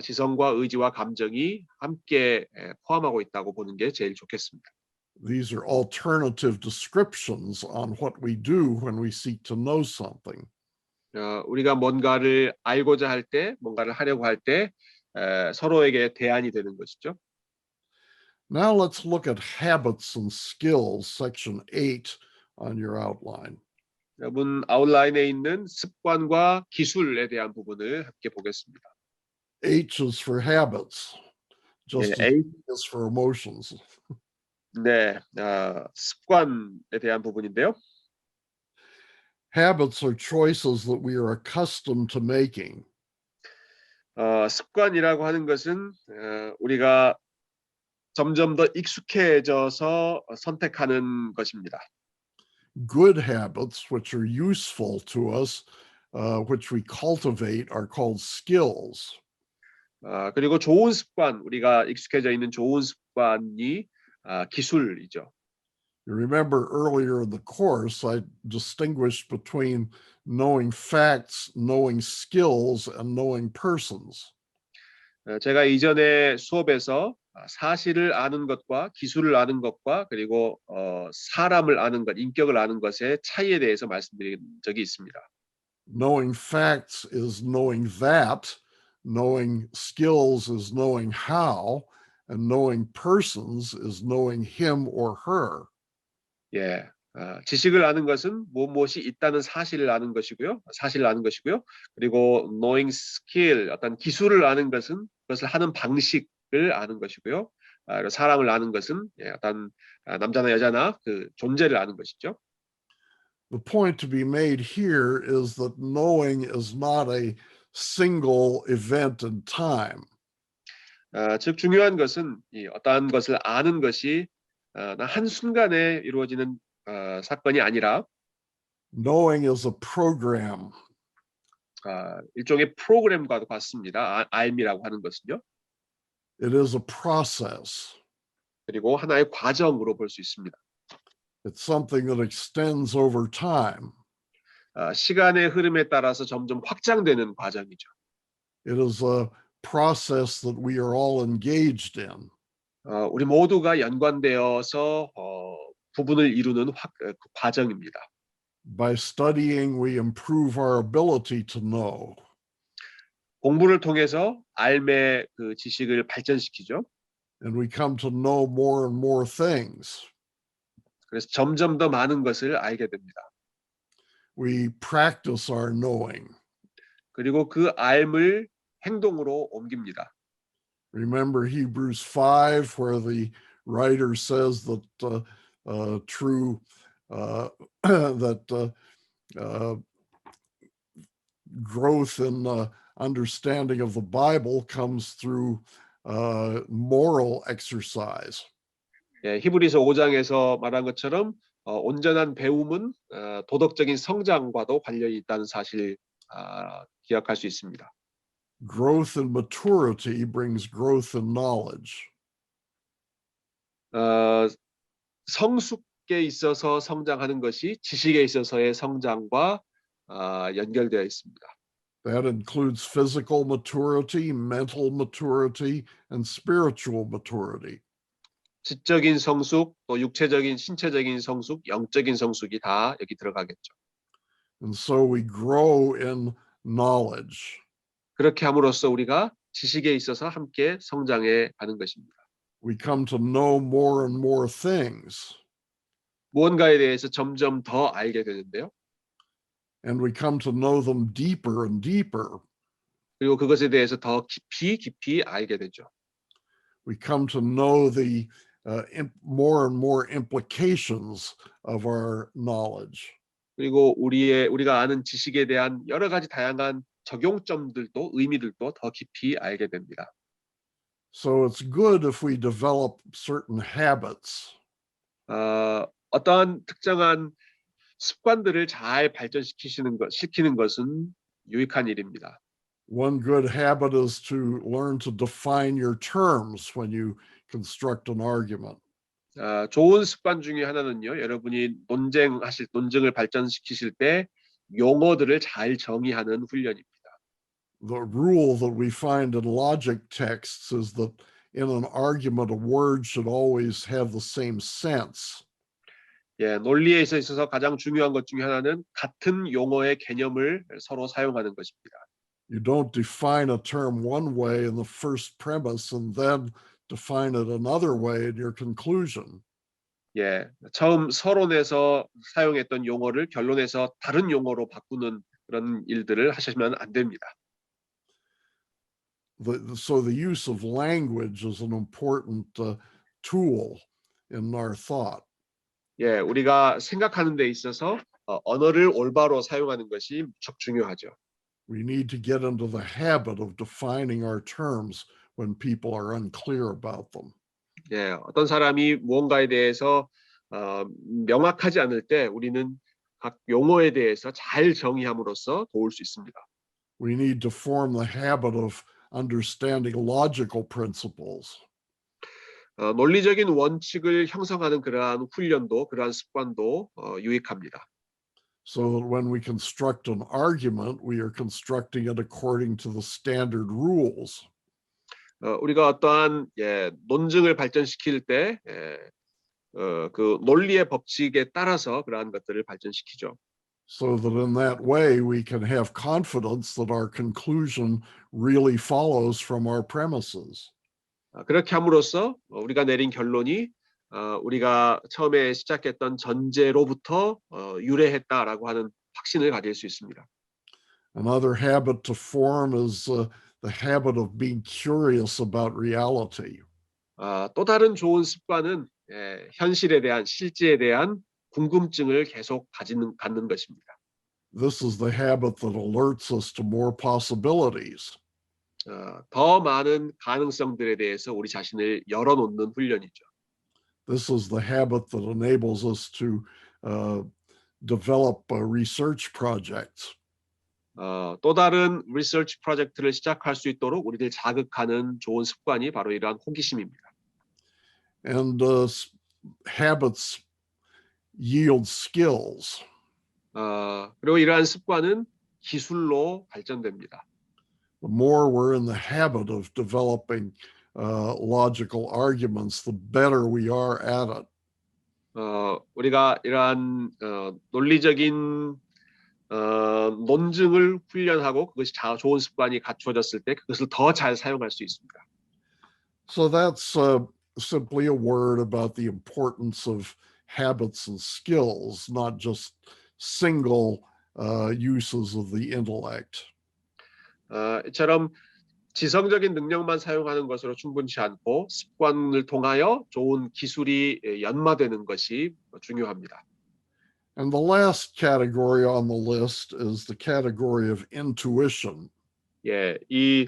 지성과 의지와 감정이 함께 포함하고 있다고 보는 게 제일 좋겠습니다. These are alternative descriptions on what we do when we seek to know something. 우리가 뭔가를 알고자 할 때, 뭔가를 하려고 할 때 서로에게 대안이 되는 것이죠. Now let's look at habits and skills, section 8 on your outline. 여러분 아웃라인에 있는 습관과 기술에 대한 부분을 함께 보겠습니다. H is for habits, just 예, as H, E is for emotions. 네, 습관에 대한 부분인데요. Habits are choices that we are accustomed to making. 습관이라고 하는 것은 우리가 점점 더 익숙해져서 선택하는 것입니다. Good habits, which are useful to us, which we cultivate, are called skills. 그리고 좋은 습관, 우리가 익숙해져 있는 좋은 습관이 기술이죠. You remember earlier in the course, I distinguished between knowing facts, knowing skills, and knowing persons. 제가 이전에 수업에서 사실을 아는 것과 기술을 아는 것과 그리고 사람을 아는 것, 인격을 아는 것의 차이에 대해서 말씀드린 적이 있습니다. Knowing facts is knowing that, knowing skills is knowing how, and knowing persons is knowing him or her. 예, 지식을 아는 것은 무엇이 있다는 사실을 아는 것이고요. 그리고 knowing skill, 어떤 기술을 아는 것은 그것을 하는 방식을 아는 것이고요. 그리고 사람을 아는 것은 어떤 남자나 여자나 그 존재를 아는 것이죠. The point to be made here is that knowing is not a single event in time. 즉 중요한 것은 어떠한 것을 아는 것이 한 순간에 이루어지는 사건이 아니라 Knowing is a program. 일종의 프로그램과도 같습니다. 알미라고 하는 것은요. It is a process. 그리고 하나의 과정으로 볼 수 있습니다. It's something that extends over time. 시간의 흐름에 따라서 점점 확장되는 과정이죠. It is a process that we are all engaged in. 우리 모두가 연관되어서 부분을 이루는 과정입니다. By studying, we improve our ability to know. 공부를 통해서 삶의 그 지식을 발전시키죠. And we come to know more and more things. 그래서 점점 더 많은 것을 알게 됩니다. We practice our knowing. 그리고 그 알을 행동으로 옮깁니다. Remember Hebrews 5, where the writer says that growth in understanding of the Bible comes through moral exercise. 예, 히브리서 5장에서 말한 것처럼 온전한 배움은 도덕적인 성장과도 관련이 있다는 사실 기억할 수 있습니다. Growth in maturity brings growth in knowledge. 성숙에 있어서 성장하는 것이 지식에 있어서의 성장과 연결되어 있습니다. That includes physical maturity, mental maturity, and spiritual maturity. 지적인 성숙, 또 육체적인, 신체적인 성숙, 영적인 성숙이 다 여기 들어가겠죠. And so we grow in knowledge. 그렇게 함으로써 우리가 지식에 있어서 함께 성장해 가는 것입니다. We come to know more and more things. 무언가에 대해서 점점 더 알게 되는데요. And we come to know them deeper and deeper. 그리고 그것에 대해서 더 깊이 알게 되죠. We come to know the more and more implications of our knowledge. 그리고 우리가 아는 지식에 대한 여러 가지 다양한 적용점들도 의미들도 더 깊이 알게 됩니다. So it's good if we develop certain habits. 어떠한 특정한 습관들을 잘 시키는 것은 유익한 일입니다. One good habit is to learn to define your terms when you construct an argument. 좋은 습관 중에 하나는요, 여러분이 논쟁을 발전시키실 때 용어들을 잘 정의하는 훈련입니다. The rule that we find in logic texts is that in an argument, a word should always have the same sense. 예, 논리에 있어서 가장 중요한 것 중에 하나는 같은 용어의 개념을 서로 사용하는 것입니다. You don't define a term one way in the first premise and then define it another way in your conclusion. 예, 처음 서론에서 사용했던 용어를 결론에서 다른 용어로 바꾸는 그런 일들을 하시면 안 됩니다. So the use of language is an important tool in our thought. 예, 우리가 생각하는 데 있어서 언어를 올바로 사용하는 것이 무척 중요하죠. We need to get into the habit of defining our terms when people are unclear about them. 예, 어떤 사람이 무언가에 대해서 명확하지 않을 때 우리는 각 용어에 대해서 잘 정의함으로써 도울 수 있습니다. We need to form the habit of understanding logical principles. 논리적인 원칙을 형성하는 그러한 훈련도 그러한 습관도 유익합니다. So that when we construct an argument, we are constructing it according to the standard rules. 우리가 어떠한 논증을 발전시킬 때 그 논리의 법칙에 따라서 그러한 것들을 발전시키죠. So that in that way we can have confidence that our conclusion really follows from our premises. 그렇게 함으로써 우리가 내린 결론이 우리가 처음에 시작했던 전제로부터 유래했다라고 하는 확신을 가질 수 있습니다. Another habit to form is the habit of being curious about reality. 또 다른 좋은 습관은 현실에 대한 실제에 대한 궁금증을 계속 갖는 것입니다. This is the habit that alerts us to more possibilities. 더 많은 가능성들에 대해서 우리 자신을 열어놓는 훈련이죠. This is the habit that enables us to develop research projects. 또 다른 리서치 프로젝트를 시작할 수 있도록 우리를 자극하는 좋은 습관이 바로 이러한 호기심입니다. And habits yield skills. 그리고 이러한 습관은 기술로 발전됩니다. The more we're in the habit of developing logical arguments, the better we are at it. 우리가 이러한 논리적인 논증을 훈련하고 그것이 좋은 습관이 갖추어졌을 때 그것을 더 잘 사용할 수 있습니다. So that's simply a word about the importance of habits and skills, not just single uses of the intellect. 이처럼 지성적인 능력만 사용하는 것으로 충분치 않고 습관을 통하여 좋은 기술이 연마되는 것이 중요합니다. And the last category on the list is the category of intuition. 예, 이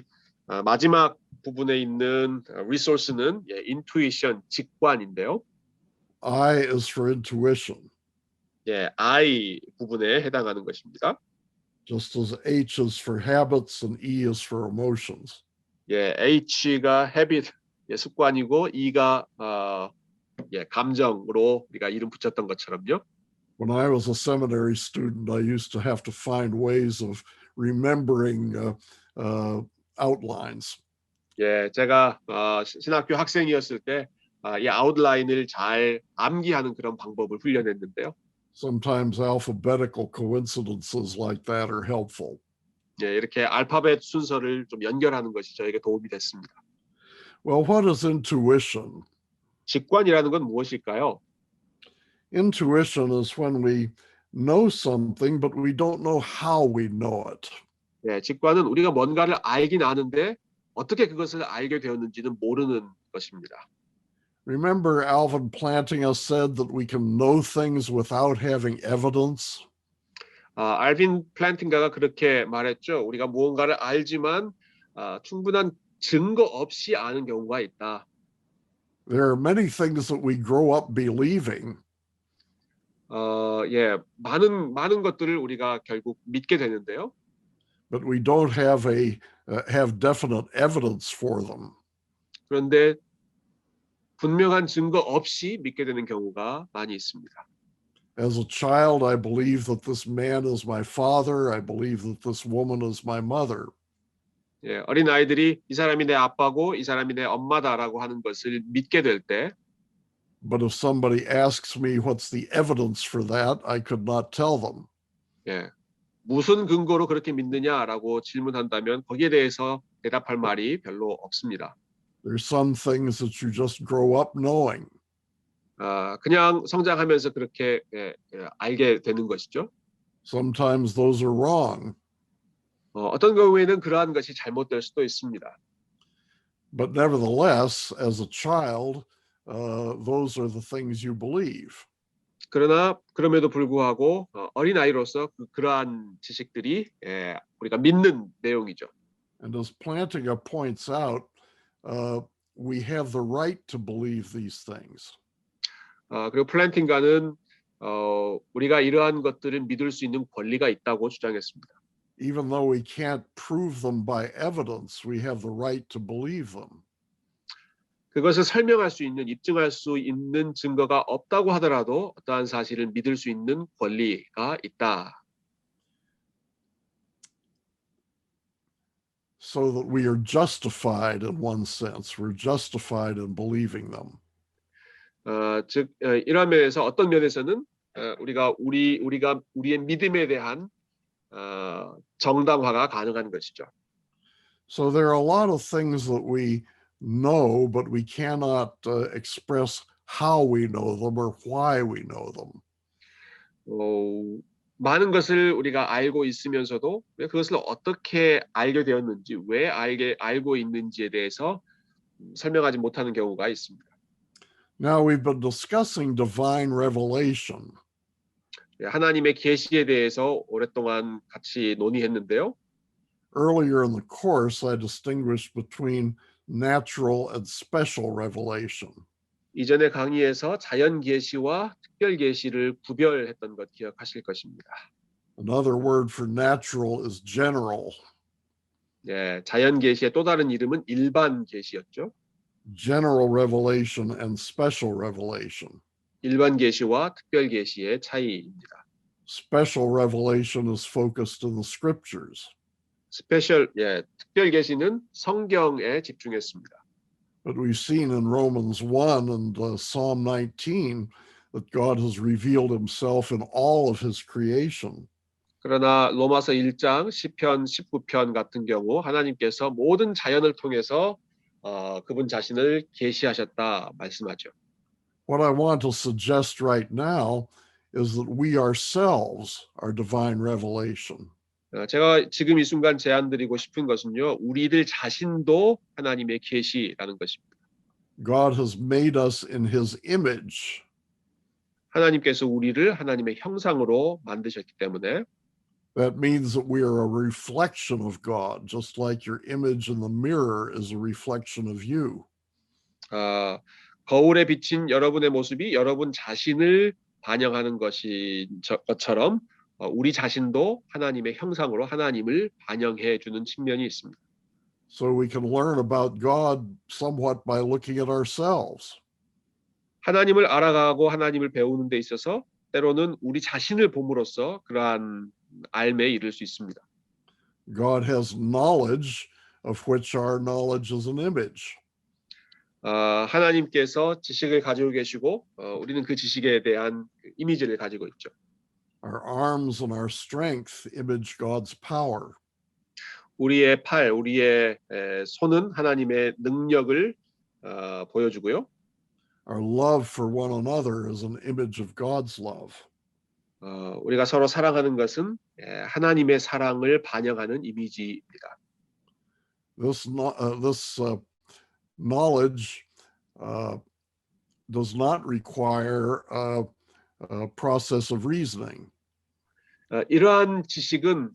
마지막 부분에 있는 resource는 intuition, 직관인데요. I is for intuition, 예, I 부분에 해당하는 것입니다. just as H is for habits and E is for emotions. 예, H가 habit, 습관이고 E가 감정으로 우리가 이름 붙였던 것처럼요. When I was a seminary student, I used to have to find ways of remembering outlines. 예, 제가 신학교 학생이었을 때 이 아웃라인을 잘 암기하는 그런 방법을 훈련했는데요. Sometimes alphabetical coincidences like that are helpful. 예, 이렇게 알파벳 순서를 좀 연결하는 것이 저에게 도움이 됐습니다. Well, what is intuition? 직관이라는 건 무엇일까요? Intuition is when we know something, but we don't know how we know it. 예, 직관은 우리가 뭔가를 알긴 아는데 어떻게 그것을 알게 되었는지는 모르는 것입니다. Remember, Alvin Plantinga said that we can know things without having evidence. 알빈 플란팅가가 그렇게 말했죠. 우리가 무언가를 알지만 충분한 증거 없이 아는 경우가 있다. There are many things that we grow up believing, 예, 많은 것들을 우리가 결국 믿게 되는데요. but we don't have definite evidence for them. 그런데 분명한 증거 없이 믿게 되는 경우가 많이 있습니다. As a child, I believe that this man is my father. I believe that this woman is my mother. 예, 어린 아이들이 이 사람이 내 아빠고 이 사람이 내 엄마다라고 하는 것을 믿게 될 때, But if somebody asks me what's the evidence for that, I could not tell them. 예, 무슨 근거로 그렇게 믿느냐라고 질문한다면 거기에 대해서 대답할 말이 별로 없습니다. There's some things that you just grow up knowing. 그냥 성장하면서 그렇게 알게 되는 것이죠. Sometimes those are wrong, 어떤 경우에는 그러한 것이 잘못될 수도 있습니다. but nevertheless, as a child, those are the things you believe. 그러나 그럼에도 불구하고 어린 아이로서 그러한 지식들이 우리가 믿는 내용이죠. And as Plantinga points out, we have the right to believe these things. 그리고 플란팅가는 우리가 이러한 것들을 믿을 수 있는 권리가 있다고 주장했습니다. Even though we can't prove them by evidence, we have the right to believe them. 그것을 설명할 수 있는, 입증할 수 있는 증거가 없다고 하더라도 어떠한 사실을 믿을 수 있는 권리가 있다. So that we are justified in one sense. We're justified in believing them. 즉 이러한 면에서 어떤 면에서는 우리가 우리의 믿음에 대한 정당화가 가능한 것이죠. So there are a lot of things that we know, but we cannot express how we know them or why we know them. 많은 것을 우리가 알고 있으면서도 그것을 어떻게 알게 되었는지, 왜 알고 있는지에 대해서 설명하지 못하는 경우가 있습니다. Now we've been discussing divine revelation. 하나님의 계시에 대해서 오랫동안 같이 논의했는데요. Earlier in the course, I distinguished between natural and special revelation. 이전의 강의에서 자연 계시와 특별 계시를 구별했던 것 기억하실 것입니다. Another word for natural is general. 예, 자연 계시의 또 다른 이름은 일반 계시였죠. General revelation and special revelation. 일반 계시와 특별 계시의 차이입니다. Special revelation is focused in the scriptures. 특별 계시는 성경에 집중했습니다. But we've seen in Romans 1 and Psalm 19 that God has revealed himself in all of his creation. 그러나 로마서 1장 10편, 19편 같은 경우 하나님께서 모든 자연을 통해서 그분 자신을 계시하셨다 말씀하죠. What I want to suggest right now is that we ourselves are divine revelation. 제가 지금 이 순간 제안드리고 싶은 것은요. 우리들 자신도 하나님의 계시라는 것입니다. God has made us in his image. 하나님께서 우리를 하나님의 형상으로 만드셨기 때문에 That means that we are a reflection of God, just like your image in the mirror is a reflection of you. 거울에 비친 여러분의 모습이 여러분 자신을 반영하는 것처럼 우리 자신도 하나님의 형상으로 하나님을 반영해 주는 측면이 있습니다. So we can learn about God somewhat by looking at ourselves. 하나님을 알아가고 하나님을 배우는 데 있어서 때로는 우리 자신을 봄으로써 그러한 알매에 이를 수 있습니다. God has knowledge of which our knowledge is an image. 하나님께서 지식을 가지고 계시고 우리는 그 지식에 대한 이미지를 가지고 있죠. Our arms and our strength image God's power. 우리의 팔, 우리의 손은 하나님의 능력을 보여주고요. Our love for one another is an image of God's love. 우리가 서로 사랑하는 것은 하나님의 사랑을 반영하는 이미지입니다. This knowledge does not require a process of reasoning. 이러한 지식은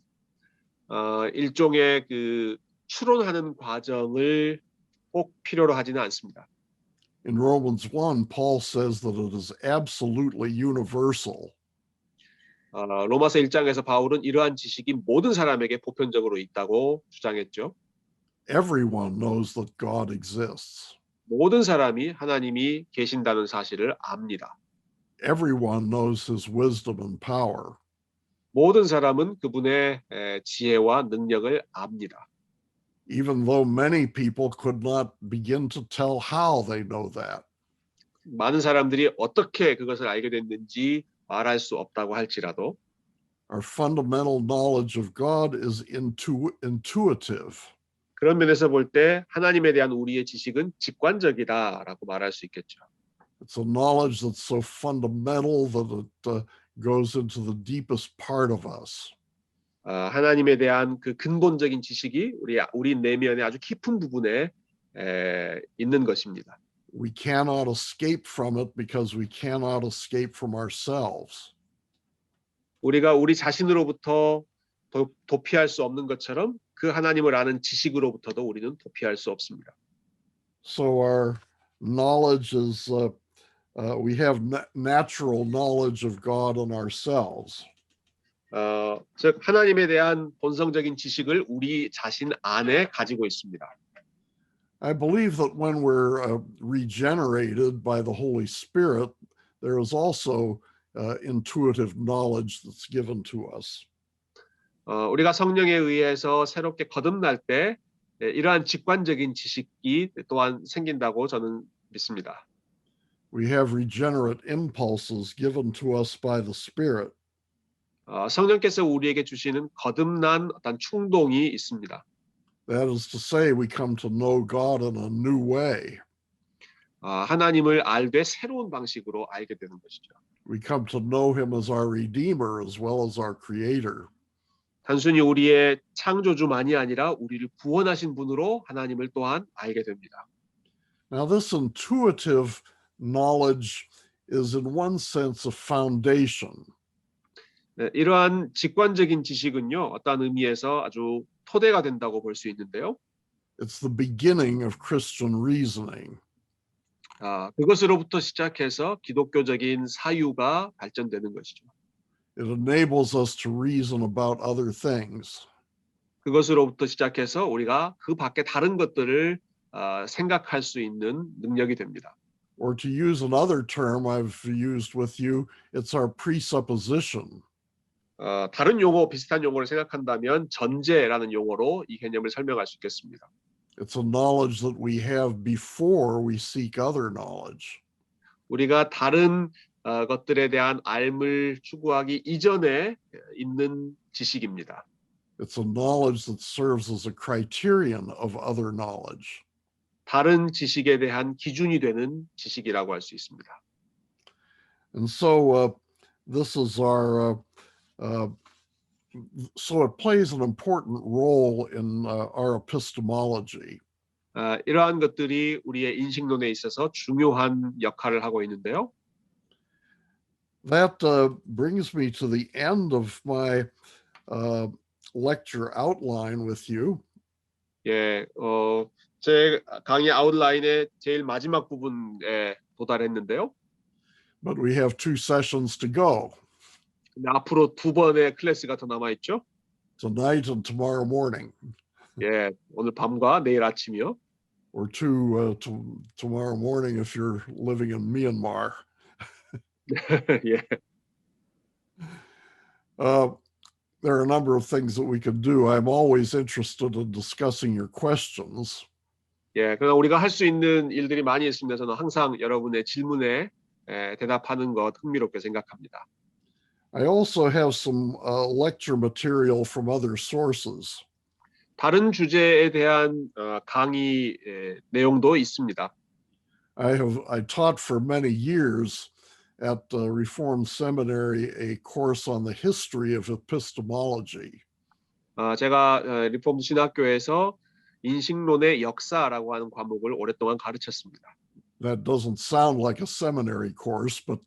일종의 그 추론하는 과정을 꼭 필요로 하지는 않습니다. In Romans 1, Paul says that it is absolutely universal. 로마서 1장에서 바울은 이러한 지식이 모든 사람에게 보편적으로 있다고 주장했죠. Everyone knows that God exists. 모든 사람이 하나님이 계신다는 사실을 압니다. Everyone knows his wisdom and power. 모든 사람은 그분의 지혜와 능력을 압니다. Even though many people could not begin to tell how they know that. 많은 사람들이 어떻게 그것을 알게 됐는지 말할 수 없다고 할지라도 Our fundamental knowledge of God is intuitive. 그런 면에서 볼 때 하나님에 대한 우리의 지식은 직관적이다라고 말할 수 있겠죠. It's a knowledge that's so fundamental that it goes into the deepest part of us. 하나님에 대한 그 근본적인 지식이 우리 내면의 아주 깊은 부분에 있는 것입니다. We cannot escape from it because we cannot escape from ourselves. 우리가 우리 자신으로부터 도피할 수 없는 것처럼 그 하나님을 아는 지식으로부터도 우리는 도피할 수 없습니다. So our knowledge is, we have natural knowledge of God and ourselves. 즉 하나님에 대한 본성적인 지식을 우리 자신 안에 가지고 있습니다. I believe that when we're regenerated by the Holy Spirit, there is also intuitive knowledge that's given to us. 우리가 성령에 의해서 새롭게 거듭날 때 이러한 직관적인 지식이 또한 생긴다고 저는 믿습니다. We have regenerate impulses given to us by the Spirit. 성령께서 우리에게 주시는 거듭난 어떤 충동이 있습니다. That is to say, we come to know God in a new way. 하나님을 알되 새로운 방식으로 알게 되는 것이죠. We come to know him as our Redeemer as well as our Creator. 단순히 우리의 창조주만이 아니라 우리를 구원하신 분으로 하나님을 또한 알게 됩니다. Now, this intuitive knowledge is in one sense a foundation. 네, 이러한 직관적인 지식은요, 어떠한 의미에서 아주 토대가 된다고 볼 수 있는데요. It's the beginning of Christian reasoning. 그것으로부터 시작해서 기독교적인 사유가 발전되는 것이죠. It enables us to reason about other things. 그것으로부터 시작해서 우리가 그 밖에 다른 것들을 생각할 수 있는 능력이 됩니다. Or to use another term I've used with you, it's our presupposition. 다른 용어, 비슷한 용어를 생각한다면 전제라는 용어로 이 개념을 설명할 수 있겠습니다. It's a knowledge that we have before we seek other knowledge. 우리가 다른 것들에 대한 알을 추구하기 이전에 있는 지식입니다. It's a knowledge that serves as a criterion of other knowledge. 다른 지식에 대한 기준이 되는 지식이라고 할 수 있습니다. And so this is so it plays an important role in our epistemology. 이러한 것들이 우리의 인식론에 있어서 중요한 역할을 하고 있는데요. That brings me to the end of my lecture outline with you. 예, 제 강의 아웃라인의 제일 마지막 부분에 도달했는데요. But we have 2 sessions to go, 근데 앞으로 2번의 클래스가 더 남아 있죠. tonight and tomorrow morning, 예, 오늘 밤과 내일 아침이요. or tomorrow morning if you're living in Myanmar. 예, There are a number of things that we could do. I'm always interested in discussing your questions. 예, 그러나 우리가 할 수 있는 일들이 많이 있습니다. 저는 항상 여러분의 질문에 대답하는 것 흥미롭게 생각합니다. I also have some lecture material from other sources. 다른 주제에 대한 강의 내용도 있습니다. I taught for many years at Reformed Seminary a course on the history of epistemology. 제가 리폼 신학교에서 인식론의 역사라고 하는 과목을 오랫동안 가르쳤습니다. That doesn't sound like a seminary course, but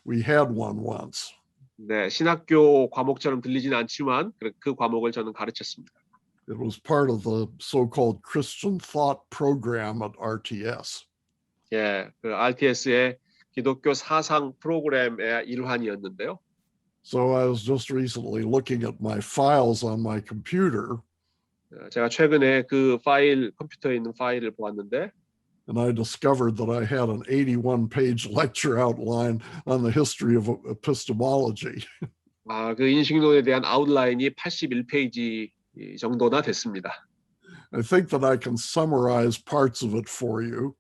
we had one once. 네, 신학교 과목처럼 들리지는 않지만 그 과목을 저는 가르쳤습니다. It was part of the so-called Christian Thought program at RTS. 예, 그 RTS의 기독교 사상 프로그램의 일환이었는데요. So I was just recently looking at my files on my computer, 제가 최근에 그 컴퓨터에 있는 파일을 보았는데 and I discovered that I had an 81-page lecture outline on the history of epistemology. 그 인식론에 대한 아웃라인이 81페이지 정도나 됐습니다. I think that I can summarize parts of it for you.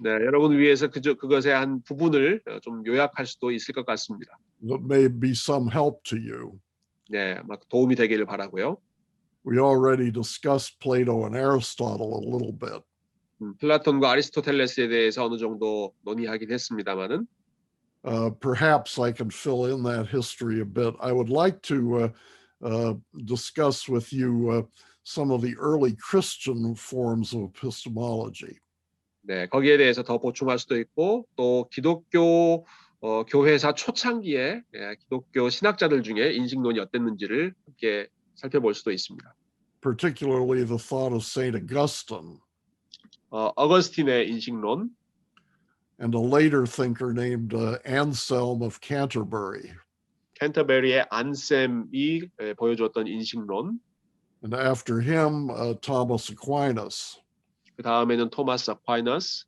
네, 여러분을 위해서 그것의 한 부분을 좀 요약할 수도 있을 것 같습니다. That may be some help to you. 네, 막 도움이 되기를 바라고요. We already discussed Plato and Aristotle a little bit. 플라톤과 아리스토텔레스에 대해서 어느 정도 논의하긴 했습니다만은 Perhaps I can fill in that history a bit. I would like to discuss with you some of the early Christian forms of epistemology. 네, 거기에 대해서 더 보충할 수도 있고 또 기독교 교회사 초창기에 기독교 신학자들 중에 인식론이 어땠는지를 함께 살펴볼 수도 있습니다. Particularly the thought of Saint Augustine 어거스틴의 인식론, and a later thinker named Anselm of Canterbury. 캔터베리의 안셈이 보여주었던 인식론, And after him, Thomas Aquinas. 그 다음에는 토마스 아퀴나스.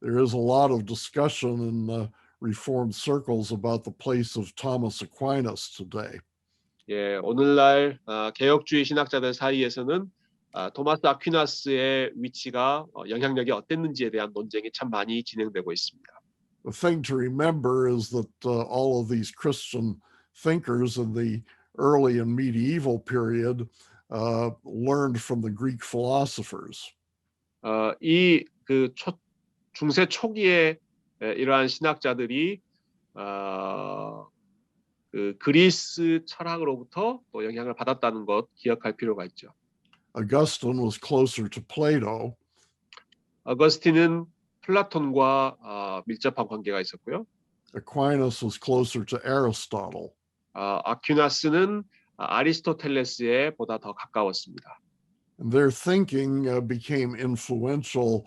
There is a lot of discussion in Reformed circles about the place of Thomas Aquinas today. 예, 오늘날 개혁주의 신학자들 사이에서는 토마스 아퀴나스의 위치가 영향력이 어땠는지에 대한 논쟁이 참 많이 진행되고 있습니다. The thing to remember is that all of these Christian thinkers in the early and medieval period learned from the Greek philosophers. 이 중세 초기에 이러한 신학자들이 그 그리스 철학으로부터 또 영향을 받았다는 것 기억할 필요가 있죠. Augustine was closer to Plato. 어거스틴은 플라톤과 밀접한 관계가 있었고요. Aquinas was closer to Aristotle. 아퀴나스는 아리스토텔레스에 보다 더 가까웠습니다. And their thinking became influential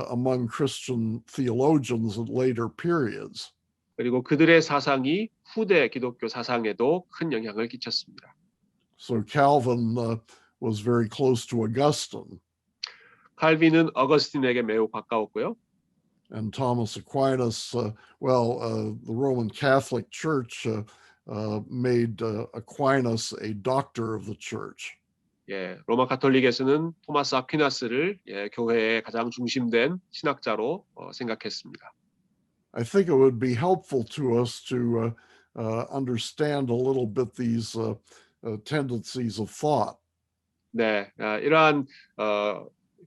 among Christian theologians at later periods. 그리고 그들의 사상이 후대 기독교 사상에도 큰 영향을 끼쳤습니다. So Calvin was very close to Augustine. 칼빈은 어거스틴에게 매우 가까웠고요. And Thomas Aquinas, the Roman Catholic Church made Aquinas a doctor of the church. 예, 로마 가톨릭에서는 토마스 아퀴나스를 교회의 가장 중심된 신학자로 생각했습니다. I think it would be helpful to us to understand a little bit these tendencies of thought. 네, 이러한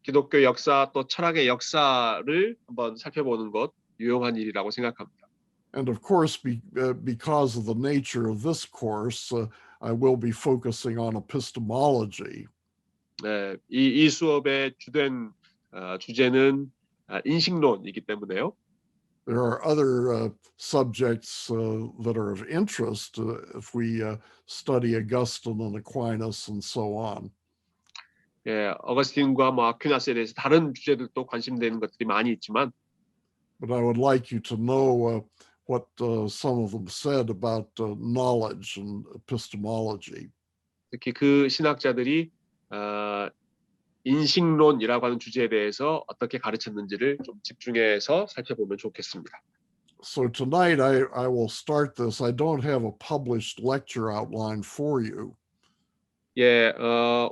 기독교 역사 또 철학의 역사를 한번 살펴보는 것 유용한 일이라고 생각합니다. And of course, because of the nature of this course, I will be focusing on epistemology. 네, 이 수업의 주된 주제는 인식론이기 때문에요. There are other subjects that are of interest if we study Augustine and Aquinas and so on. 예, 어거스틴과 뭐 아퀴나스에 대해서 다른 주제들도 관심되는 것들이 많이 있지만, But I would like you to know what some of them said about knowledge and epistemology. 특히 그 신학자들이 인식론이라고 하는 주제에 대해서 어떻게 가르쳤는지를 좀 집중해서 살펴보면 좋겠습니다. So tonight I will start this. I don't have a published lecture outline for you. 예,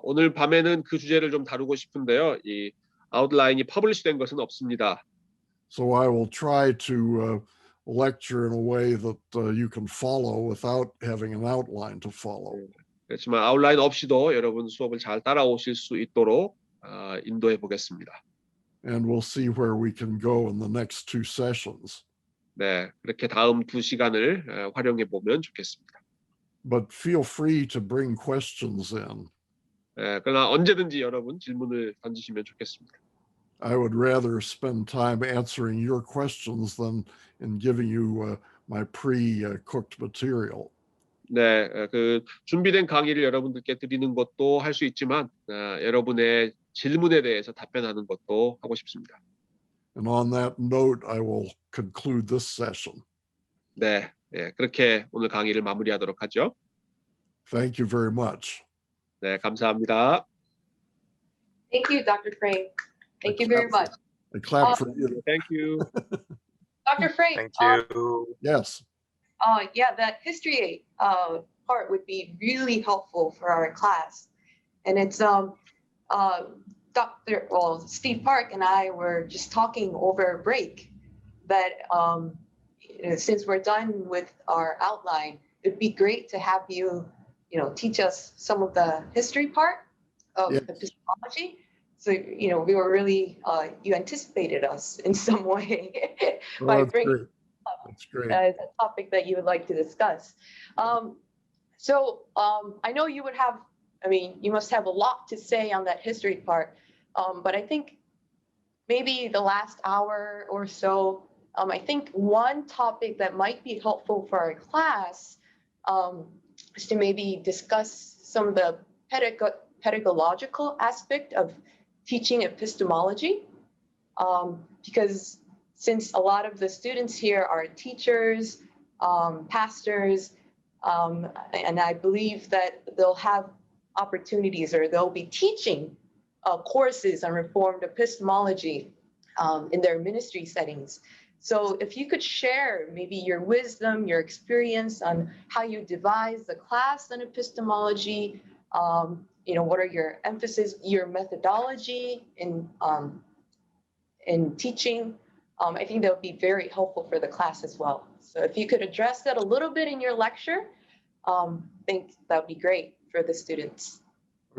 오늘 밤에는 그 주제를 좀 다루고 싶은데요. 이 아웃라인이 퍼블리시된 것은 없습니다. So I will try to lecture in a way that you can follow without having an outline to follow. 그렇지만 아웃라인 없이도 여러분 수업을 잘 따라오실 수 있도록 인도해 보겠습니다. And we'll see where we can go in the next two sessions. 네, 그렇게 다음 2시간을 활용해 보면 좋겠습니다. But feel free to bring questions in. 그러나 언제든지 여러분 질문을 던지시면 좋겠습니다. I would rather spend time answering your questions than in giving you my pre-cooked material. 네, 그 준비된 강의를 여러분들께 드리는 것도 할 수 있지만 여러분의 질문에 대해서 답변하는 것도 하고 싶습니다. And on that note, I will conclude this session. 네, 그렇게 오늘 강의를 마무리하도록 하죠. Thank you very much. 네, 감사합니다. Thank you, Dr. Frank. Thank you very much. I clap for you. Thank you. Dr. Frank, Thank you. Yes. yeah, that history part would be really helpful for our class. And it's Steve Park and I were just talking over break that since we're done with our outline, it'd be great to have you, teach us some of the history part of Yes. epistemology. So, we were really, you anticipated us in some way Well, by that's bringing great. That's great. as a topic that you would like to discuss. I know you would have, you must have a lot to say on that history part, but I think maybe the last hour or so, I think one topic that might be helpful for our class is to maybe discuss some of the pedagogical aspect of teaching epistemology, because since a lot of the students here are teachers, pastors, and I believe that they'll have opportunities or they'll be teaching courses on Reformed epistemology in their ministry settings. So if you could share maybe your wisdom, your experience on how you devise the class on epistemology, what are your emphasis, your methodology in teaching, I think that would be very helpful for the class as well. So if you could address that a little bit in your lecture, I think that would be great for the students.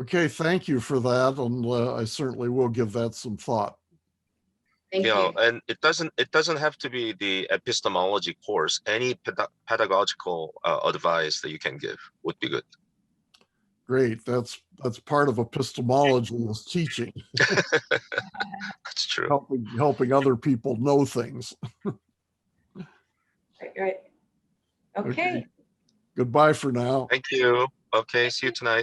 Okay, thank you for that. And I certainly will give that some thought. Thank Yeah, you. and it doesn't have to be the epistemology course. Any pedagogical advice that you can give would be good. Great. That's part of epistemology is teaching, That's true. helping other people know things. Right. Okay. Goodbye for now. Thank you. Okay, see you tonight.